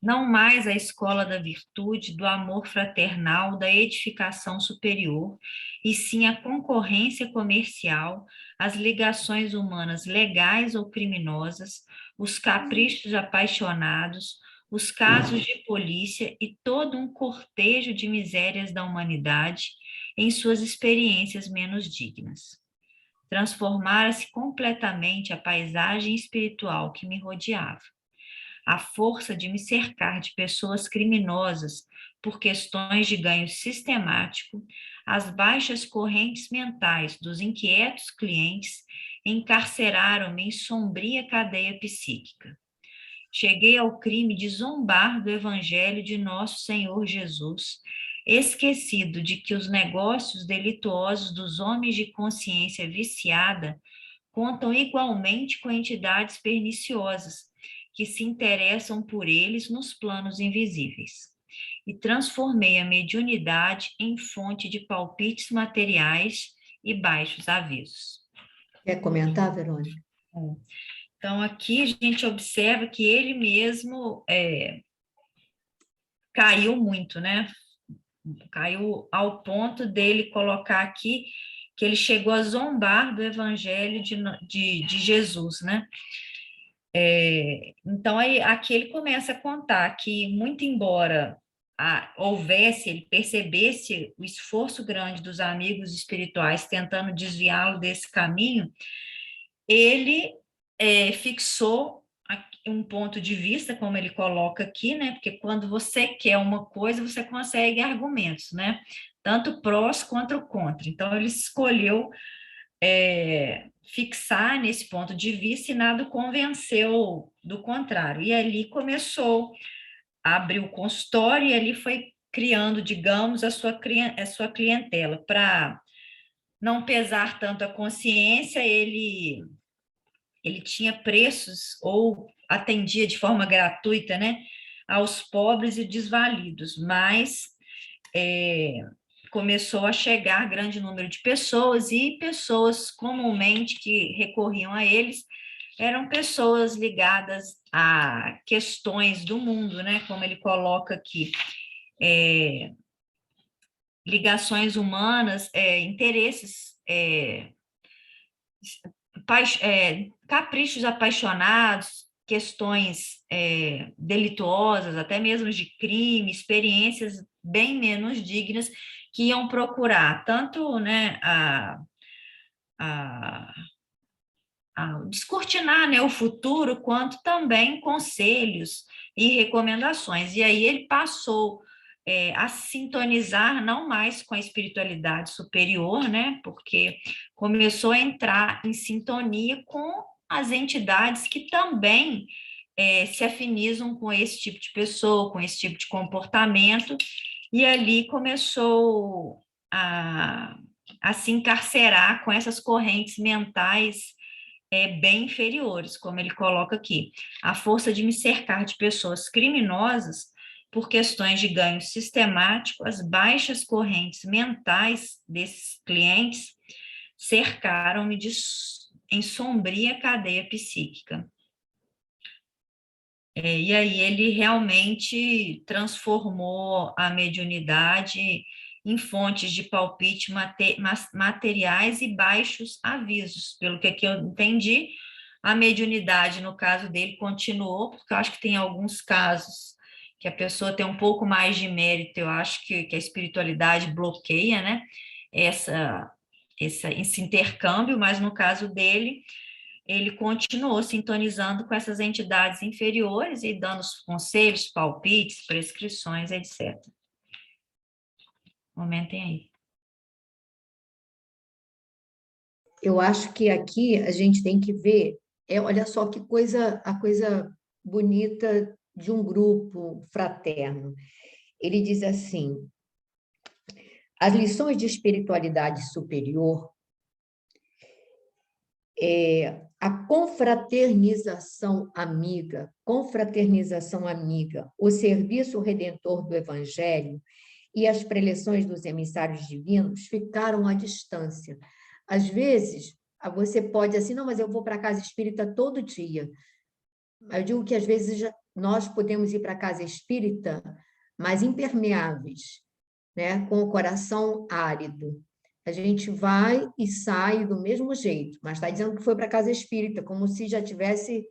não mais a escola da virtude, do amor fraternal, da edificação superior, e sim a concorrência comercial, as ligações humanas legais ou criminosas, os caprichos apaixonados, os casos de polícia e todo um cortejo de misérias da humanidade em suas experiências menos dignas. Transformara-se completamente a paisagem espiritual que me rodeava. A força de me cercar de pessoas criminosas por questões de ganho sistemático, as baixas correntes mentais dos inquietos clientes encarceraram-me em sombria cadeia psíquica. Cheguei ao crime de zombar do Evangelho de Nosso Senhor Jesus, esquecido de que os negócios delituosos dos homens de consciência viciada contam igualmente com entidades perniciosas, que se interessam por eles nos planos invisíveis. E transformei a mediunidade em fonte de palpites materiais e baixos avisos. Quer comentar, Verônica? Então, aqui a gente observa que ele mesmo caiu muito, né? Caiu ao ponto dele colocar aqui que ele chegou a zombar do Evangelho de Jesus, né? Então, aí, aqui ele começa a contar que, muito embora ele percebesse o esforço grande dos amigos espirituais tentando desviá-lo desse caminho, ele fixou um ponto de vista, como ele coloca aqui, né? Porque quando você quer uma coisa, você consegue argumentos, né? Tanto prós quanto contra. Então, ele escolheu fixar nesse ponto de vista e nada o convenceu do contrário. E ali começou a abrir o consultório e ali foi criando, digamos, a sua clientela. Para não pesar tanto a consciência, ele tinha preços ou atendia de forma gratuita, né, aos pobres e desvalidos, mas começou a chegar grande número de pessoas, e pessoas comumente que recorriam a eles eram pessoas ligadas a questões do mundo, né, como ele coloca aqui, ligações humanas, interesses, caprichos apaixonados, questões delituosas, até mesmo de crime, experiências bem menos dignas, que iam procurar tanto, né, descortinar, né, o futuro, quanto também conselhos e recomendações. E aí ele passou a sintonizar não mais com a espiritualidade superior, né, porque começou a entrar em sintonia com as entidades que também se afinizam com esse tipo de pessoa, com esse tipo de comportamento, e ali começou a se encarcerar com essas correntes mentais bem inferiores, como ele coloca aqui. A força de me cercar de pessoas criminosas por questões de ganho sistemático, as baixas correntes mentais desses clientes cercaram-me em sombria cadeia psíquica. E aí ele realmente transformou a mediunidade em fontes de palpite materiais e baixos avisos. Pelo que aqui eu entendi, a mediunidade, no caso dele, continuou, porque eu acho que tem alguns casos que a pessoa tem um pouco mais de mérito, eu acho que a espiritualidade bloqueia, né, esse intercâmbio, mas no caso dele, ele continuou sintonizando com essas entidades inferiores e dando os conselhos, palpites, prescrições, etc. Comentem aí. Eu acho que aqui a gente tem que ver, olha só que coisa, a coisa bonita de um grupo fraterno. Ele diz assim: as lições de espiritualidade superior, a confraternização amiga, o serviço redentor do Evangelho e as preleções dos emissários divinos ficaram à distância. Às vezes, você pode assim, não, mas eu vou para a casa espírita todo dia. Eu digo que, às vezes, nós podemos ir para a casa espírita, mas impermeáveis, né? Com o coração árido. A gente vai e sai do mesmo jeito, mas está dizendo que foi para a casa espírita, como se já tivesse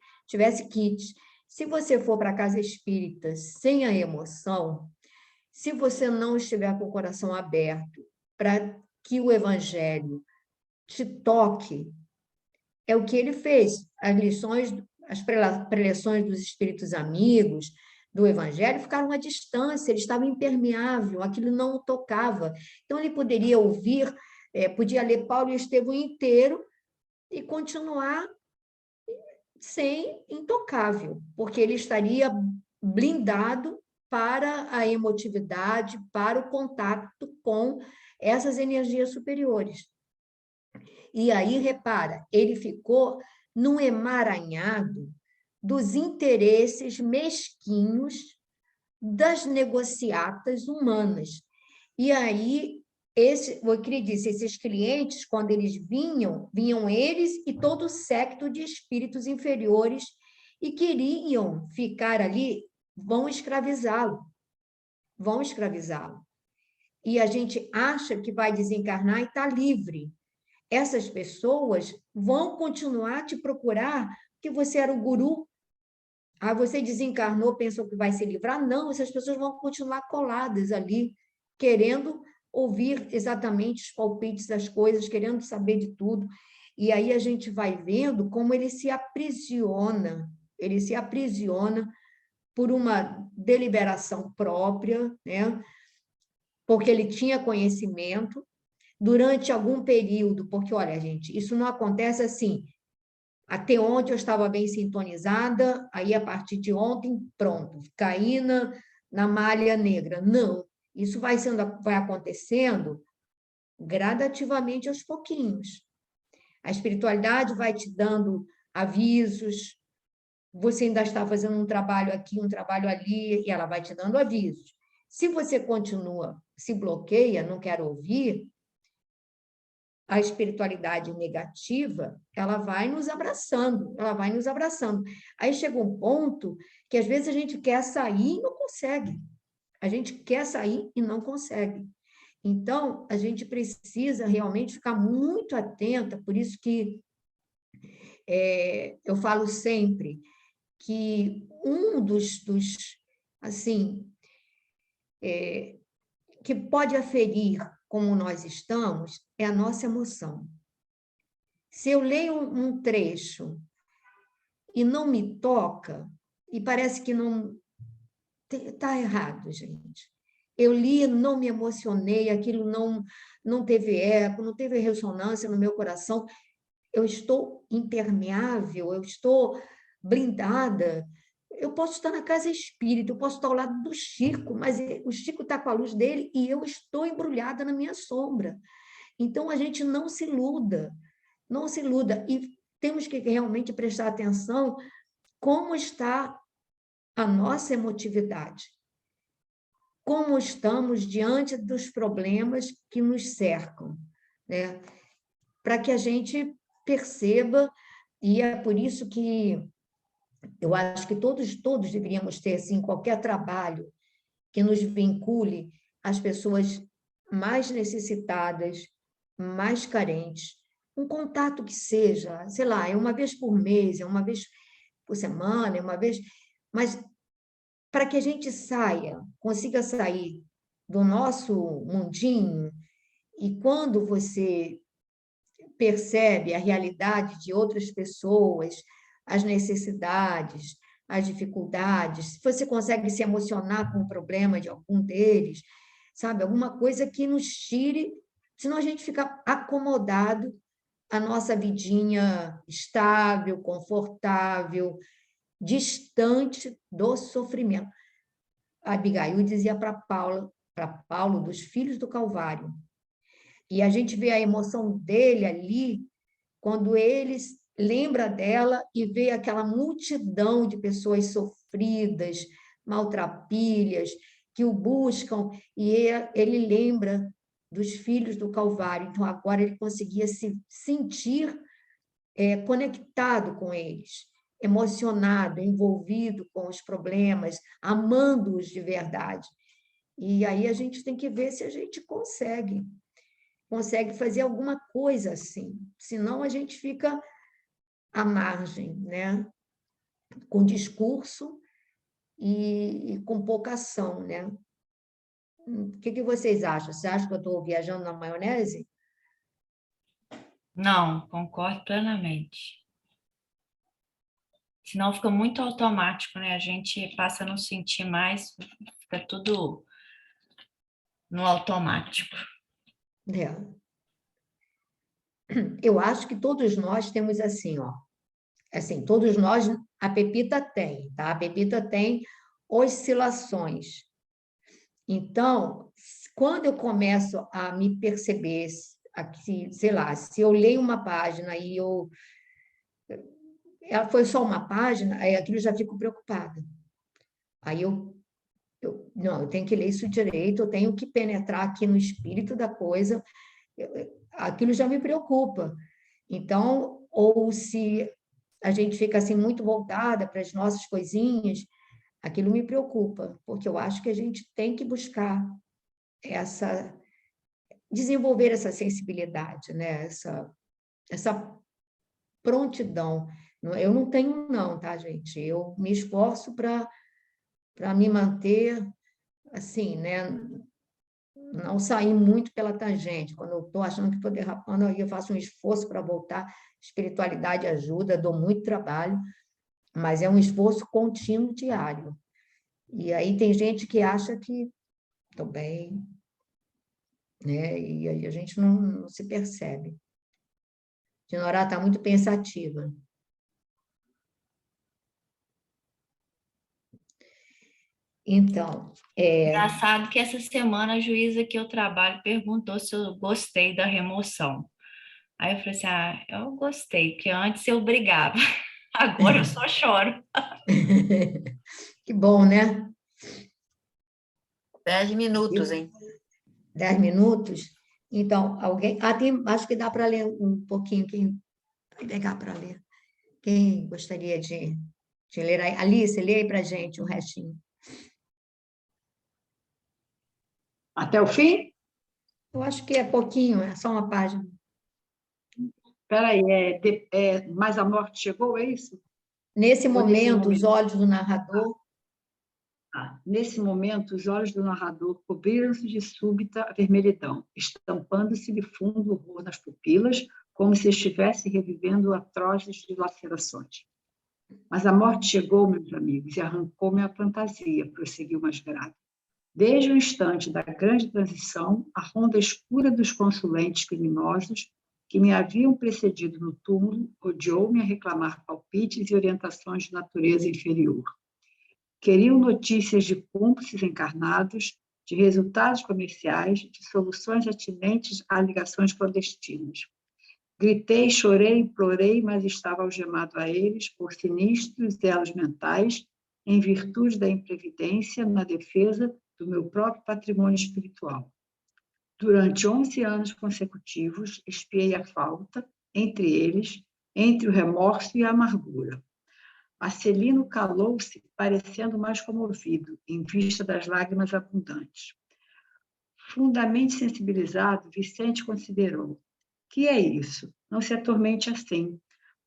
kit. Se você for para a casa espírita sem a emoção, se você não estiver com o coração aberto para que o evangelho te toque, é o que ele fez. As preleções dos espíritos amigos, do evangelho, ficaram à distância, ele estava impermeável, aquilo não o tocava. Então, ele poderia ouvir, podia ler Paulo e Estevão inteiro e continuar sem intocável, porque ele estaria blindado para a emotividade, para o contato com essas energias superiores. E aí, repara, ele ficou num emaranhado dos interesses mesquinhos das negociatas humanas. E aí, o que ele disse, esses clientes, quando eles vinham eles e todo o séquito de espíritos inferiores e queriam ficar ali, vão escravizá-lo. E a gente acha que vai desencarnar e está livre. Essas pessoas vão continuar te procurar porque você era o guru. Você desencarnou, pensou que vai se livrar? Não, essas pessoas vão continuar coladas ali, querendo ouvir exatamente os palpites das coisas, querendo saber de tudo. E aí a gente vai vendo como ele se aprisiona por uma deliberação própria, né? Porque ele tinha conhecimento durante algum período, porque, olha, gente, isso não acontece assim, até ontem eu estava bem sintonizada, aí a partir de ontem, pronto, caí na malha negra. Não, isso vai acontecendo gradativamente aos pouquinhos. A espiritualidade vai te dando avisos, você ainda está fazendo um trabalho aqui, um trabalho ali, e ela vai te dando avisos. Se você continua, se bloqueia, não quer ouvir, a espiritualidade negativa, ela vai nos abraçando. Aí chega um ponto que, às vezes, a gente quer sair e não consegue. Então, a gente precisa realmente ficar muito atenta, por isso que eu falo sempre que um dos assim, que pode aferir como nós estamos é a nossa emoção. Se eu leio um trecho e não me toca, e parece que não está errado, gente. Eu li, não me emocionei, aquilo não teve eco, não teve ressonância no meu coração. Eu estou impermeável, eu estou blindada. Eu posso estar na casa espírita, eu posso estar ao lado do Chico, mas o Chico está com a luz dele e eu estou embrulhada na minha sombra. Então, a gente não se iluda. E temos que realmente prestar atenção como está a nossa emotividade, como estamos diante dos problemas que nos cercam, né? Para que a gente perceba, e é por isso que eu acho que todos deveríamos ter, assim, qualquer trabalho que nos vincule às pessoas mais necessitadas, mais carentes, um contato que seja, sei lá, é uma vez por mês, é uma vez por semana, é uma vez, mas para que a gente consiga sair do nosso mundinho, e quando você percebe a realidade de outras pessoas, as necessidades, as dificuldades, se você consegue se emocionar com o problema de algum deles, sabe? Alguma coisa que nos tire, senão a gente fica acomodado à nossa vidinha estável, confortável, distante do sofrimento. A Abigail dizia para Paulo, dos filhos do Calvário, e a gente vê a emoção dele ali, quando ele lembra dela e vê aquela multidão de pessoas sofridas, maltrapilhas, que o buscam, e ele lembra dos filhos do Calvário. Então, agora ele conseguia se sentir conectado com eles. emocionado, envolvido com os problemas, amando-os de verdade. E aí a gente tem que ver se a gente consegue fazer alguma coisa assim. Senão a gente fica à margem, né? Com discurso e com pouca ação, né? O que vocês acham? Você acha que eu estou viajando na maionese? Não, concordo plenamente. Senão fica muito automático, né? A gente passa a não sentir mais, fica tudo no automático. É. Eu acho que todos nós temos assim, ó. Assim, todos nós, a Pepita tem, tá? A Pepita tem oscilações. Então, quando eu começo a me perceber, aqui, sei lá, se eu leio uma página e ela foi só uma página, aí aquilo eu já fico preocupada. Aí não, eu tenho que ler isso direito, eu tenho que penetrar aqui no espírito da coisa, aquilo já me preocupa. Então, ou se a gente fica assim muito voltada para as nossas coisinhas, aquilo me preocupa, porque eu acho que a gente tem que buscar desenvolver essa sensibilidade, né? Essa prontidão. Eu não tenho não, tá, gente? Eu me esforço para me manter assim, né? Não sair muito pela tangente. Quando eu estou achando que estou derrapando, aí eu faço um esforço para voltar. Espiritualidade ajuda, dou muito trabalho, mas é um esforço contínuo, diário. E aí tem gente que acha que estou bem, né? E aí a gente não se percebe. Dinorá está muito pensativa. Então, Engraçado que essa semana a juíza que eu trabalho perguntou se eu gostei da remoção. Aí eu falei assim, eu gostei, porque antes eu brigava, agora eu só choro. que bom, né? 10 minutos, hein? 10 minutos. Então, alguém. Acho que dá para ler um pouquinho. Quem vai pegar para ler? Quem gostaria de ler aí? Alice, lê aí para a gente o restinho. Até o fim? Eu acho que é pouquinho, é só uma página. Espera aí, mas a morte chegou, é isso? Nesse Ou momento, os olhos do narrador. Nesse momento, os olhos do narrador cobriram-se de súbita vermelhidão, estampando-se de fundo horror nas pupilas, como se estivesse revivendo atrozes dilacerações. Mas a morte chegou, meus amigos, e arrancou-me a fantasia, prosseguiu mais grave. Desde o instante da grande transição, a ronda escura dos consulentes criminosos que me haviam precedido no túmulo odiou-me a reclamar palpites e orientações de natureza inferior. Queriam notícias de cúmplices encarnados, de resultados comerciais, de soluções atinentes a ligações clandestinas. Gritei, chorei, implorei, mas estava algemado a eles por sinistros elos mentais, em virtude da imprevidência na defesa do meu próprio patrimônio espiritual. Durante 11 anos consecutivos, expiei a falta, entre eles, entre o remorso e a amargura. Marcelino calou-se, parecendo mais comovido, em vista das lágrimas abundantes. Fundamente sensibilizado, Vicente considerou: que é isso? Não se atormente assim.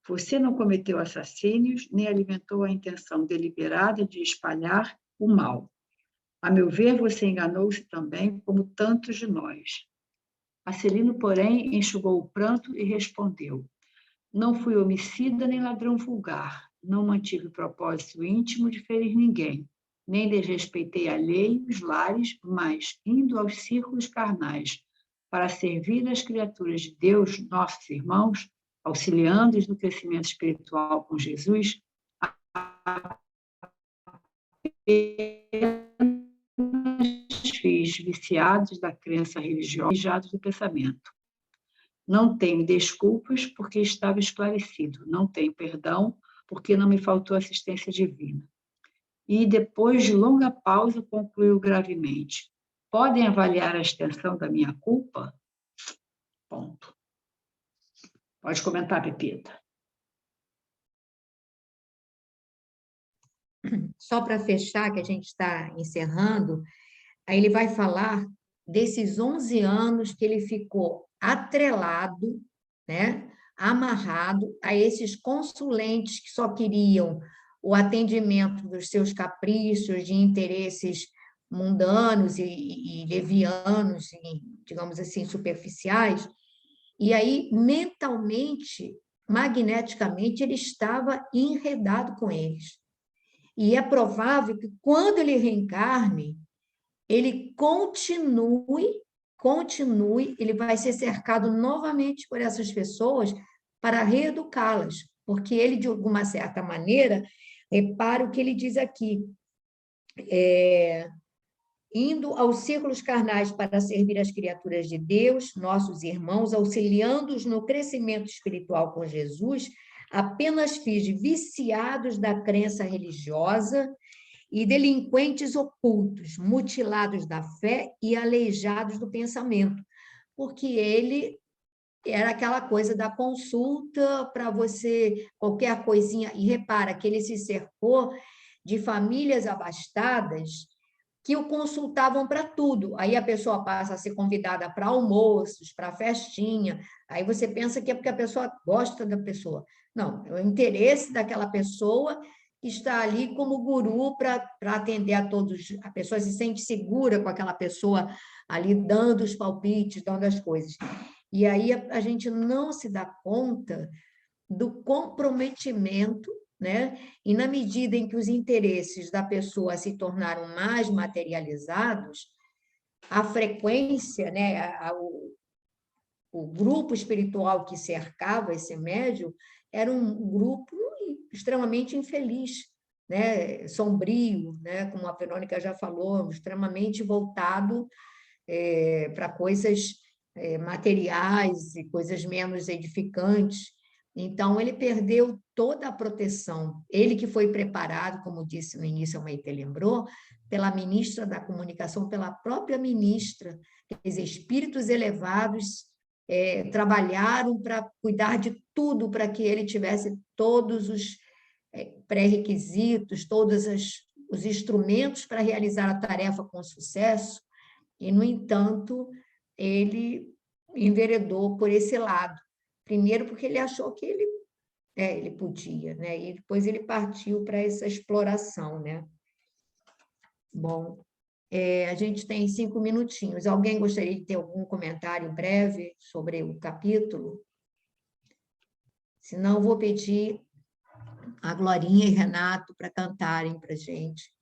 Você não cometeu assassínios, nem alimentou a intenção deliberada de espalhar o mal. A meu ver, você enganou-se também, como tantos de nós. Marcelino, porém, enxugou o pranto e respondeu: não fui homicida nem ladrão vulgar, não mantive propósito íntimo de ferir ninguém, nem desrespeitei alheios, lares, mas, indo aos círculos carnais, para servir as criaturas de Deus, nossos irmãos, auxiliando-os no crescimento espiritual com Jesus, fiz viciados da crença religiosa e viciados do pensamento. Não tenho desculpas porque estava esclarecido, não tenho perdão porque não me faltou assistência divina. E depois de longa pausa concluiu gravemente: podem avaliar a extensão da minha culpa? Ponto. Pode comentar, Pepita. só para fechar, que a gente está encerrando, aí ele vai falar desses 11 anos que ele ficou atrelado, né, amarrado a esses consulentes que só queriam o atendimento dos seus caprichos, de interesses mundanos e levianos, e, digamos assim, superficiais. E aí, mentalmente, magneticamente, ele estava enredado com eles. E é provável que, quando ele reencarne, ele continue, ele vai ser cercado novamente por essas pessoas para reeducá-las, porque ele, de alguma certa maneira, repara o que ele diz aqui, indo aos círculos carnais para servir as criaturas de Deus, nossos irmãos, auxiliando-os no crescimento espiritual com Jesus, apenas fiz viciados da crença religiosa e delinquentes ocultos, mutilados da fé e aleijados do pensamento, porque ele era aquela coisa da consulta para você, qualquer coisinha, e repara que ele se cercou de famílias abastadas que o consultavam para tudo. Aí a pessoa passa a ser convidada para almoços, para festinha, aí você pensa que é porque a pessoa gosta da pessoa. Não, é o interesse daquela pessoa que está ali como guru para atender a todos. A pessoa se sente segura com aquela pessoa ali dando os palpites, dando as coisas. E aí a gente não se dá conta do comprometimento, né? E na medida em que os interesses da pessoa se tornaram mais materializados, a frequência, né? O grupo espiritual que cercava esse médium era um grupo extremamente infeliz, né? Sombrio, né? Como a Verônica já falou, extremamente voltado para coisas materiais e coisas menos edificantes. Então, ele perdeu toda a proteção. Ele que foi preparado, como disse no início, a Maite lembrou, pela ministra da comunicação, pela própria ministra. Os espíritos elevados trabalharam para cuidar de tudo, para que ele tivesse todos os pré-requisitos, todos os instrumentos para realizar a tarefa com sucesso, e, no entanto, ele enveredou por esse lado. Primeiro, porque ele achou que ele podia, né? E depois ele partiu para essa exploração, né? Bom, a gente tem 5 minutinhos. Alguém gostaria de ter algum comentário breve sobre o capítulo? Senão, eu vou pedir a Glorinha e Renato para cantarem para a gente.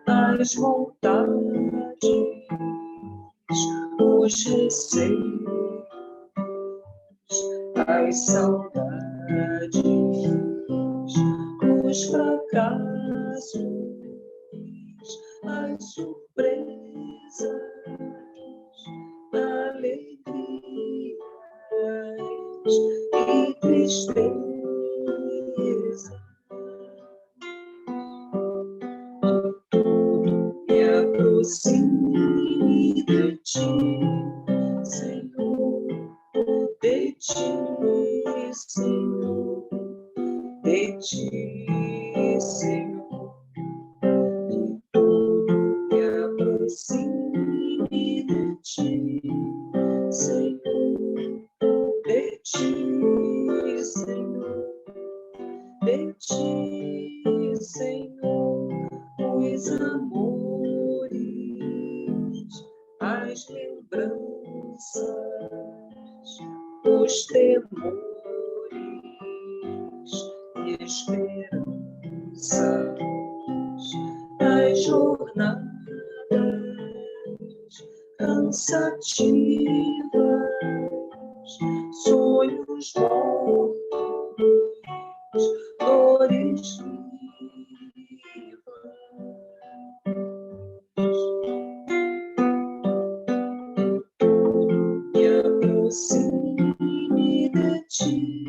As vontades, os receios, as saudades, os fracassos, as surpresas, alegrias e tristezas. Aproxime de ti, Senhor, de ti, Senhor, de ti, Senhor, e tudo os temores e esperanças, as jornadas cansativas, sonhos mortos, dores vivas. Me aproxime de ti,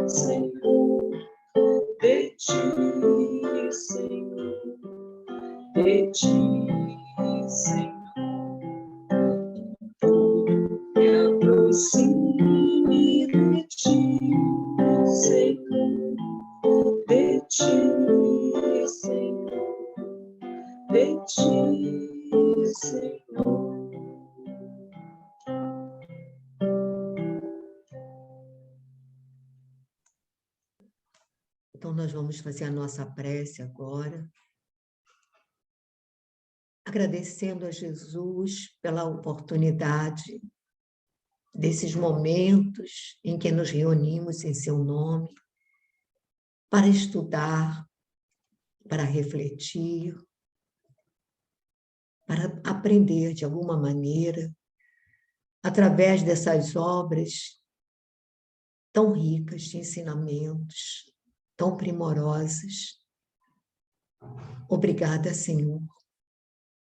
Senhor, de ti, Senhor, de ti, Senhor. Me aproxime de ti, Senhor, de ti, Senhor, de ti, Senhor. Então, nós vamos fazer a nossa prece agora, agradecendo a Jesus pela oportunidade desses momentos em que nos reunimos em seu nome, para estudar, para refletir, para aprender de alguma maneira, através dessas obras tão ricas de ensinamentos, tão primorosas. Obrigada, Senhor,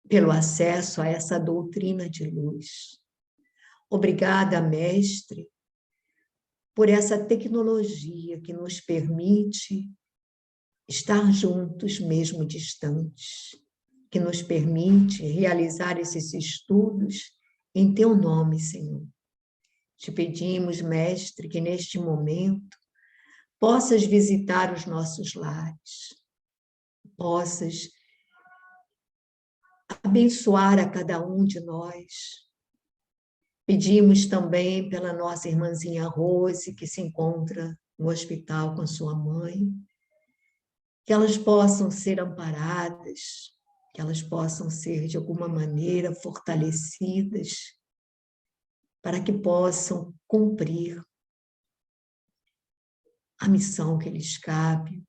pelo acesso a essa doutrina de luz. Obrigada, Mestre, por essa tecnologia que nos permite estar juntos, mesmo distantes, que nos permite realizar esses estudos em Teu nome, Senhor. Te pedimos, Mestre, que neste momento possas visitar os nossos lares, possas abençoar a cada um de nós. Pedimos também pela nossa irmãzinha Rose, que se encontra no hospital com a sua mãe, que elas possam ser amparadas, que elas possam ser, de alguma maneira, fortalecidas, para que possam cumprir a missão que lhes cabe.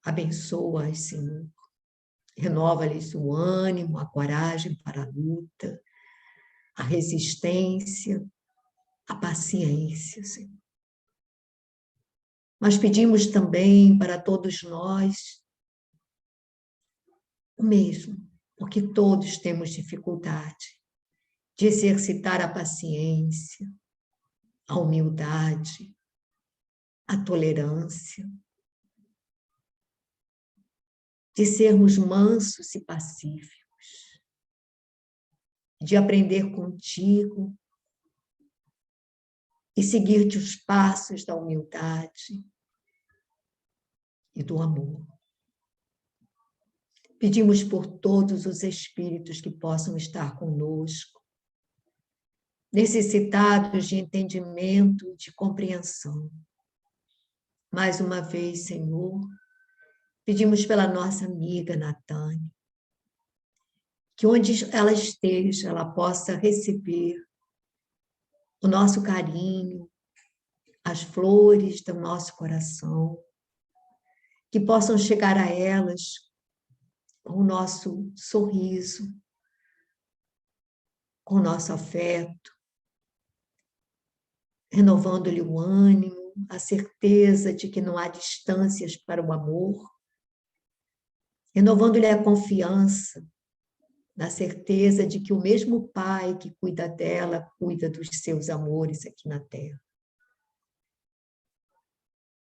Abençoa-as, Senhor. Renova-lhes o ânimo, a coragem para a luta, a resistência, a paciência, Senhor. Mas pedimos também para todos nós o mesmo, porque todos temos dificuldade de exercitar a paciência, a humildade, a tolerância, de sermos mansos e pacíficos, de aprender contigo e seguir-te os passos da humildade e do amor. Pedimos por todos os espíritos que possam estar conosco, necessitados de entendimento e de compreensão. Mais uma vez, Senhor, pedimos pela nossa amiga Natânia, que onde ela esteja, ela possa receber o nosso carinho, as flores do nosso coração, que possam chegar a elas com o nosso sorriso, com o nosso afeto, renovando-lhe o ânimo, a certeza de que não há distâncias para o amor, renovando-lhe a confiança, na certeza de que o mesmo Pai que cuida dela, cuida dos seus amores aqui na Terra.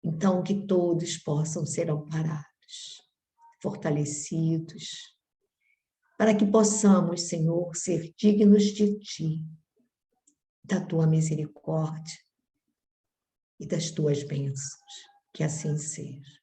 Então, que todos possam ser amparados, fortalecidos, para que possamos, Senhor, ser dignos de Ti, da Tua misericórdia e das Tuas bênçãos. Que assim seja.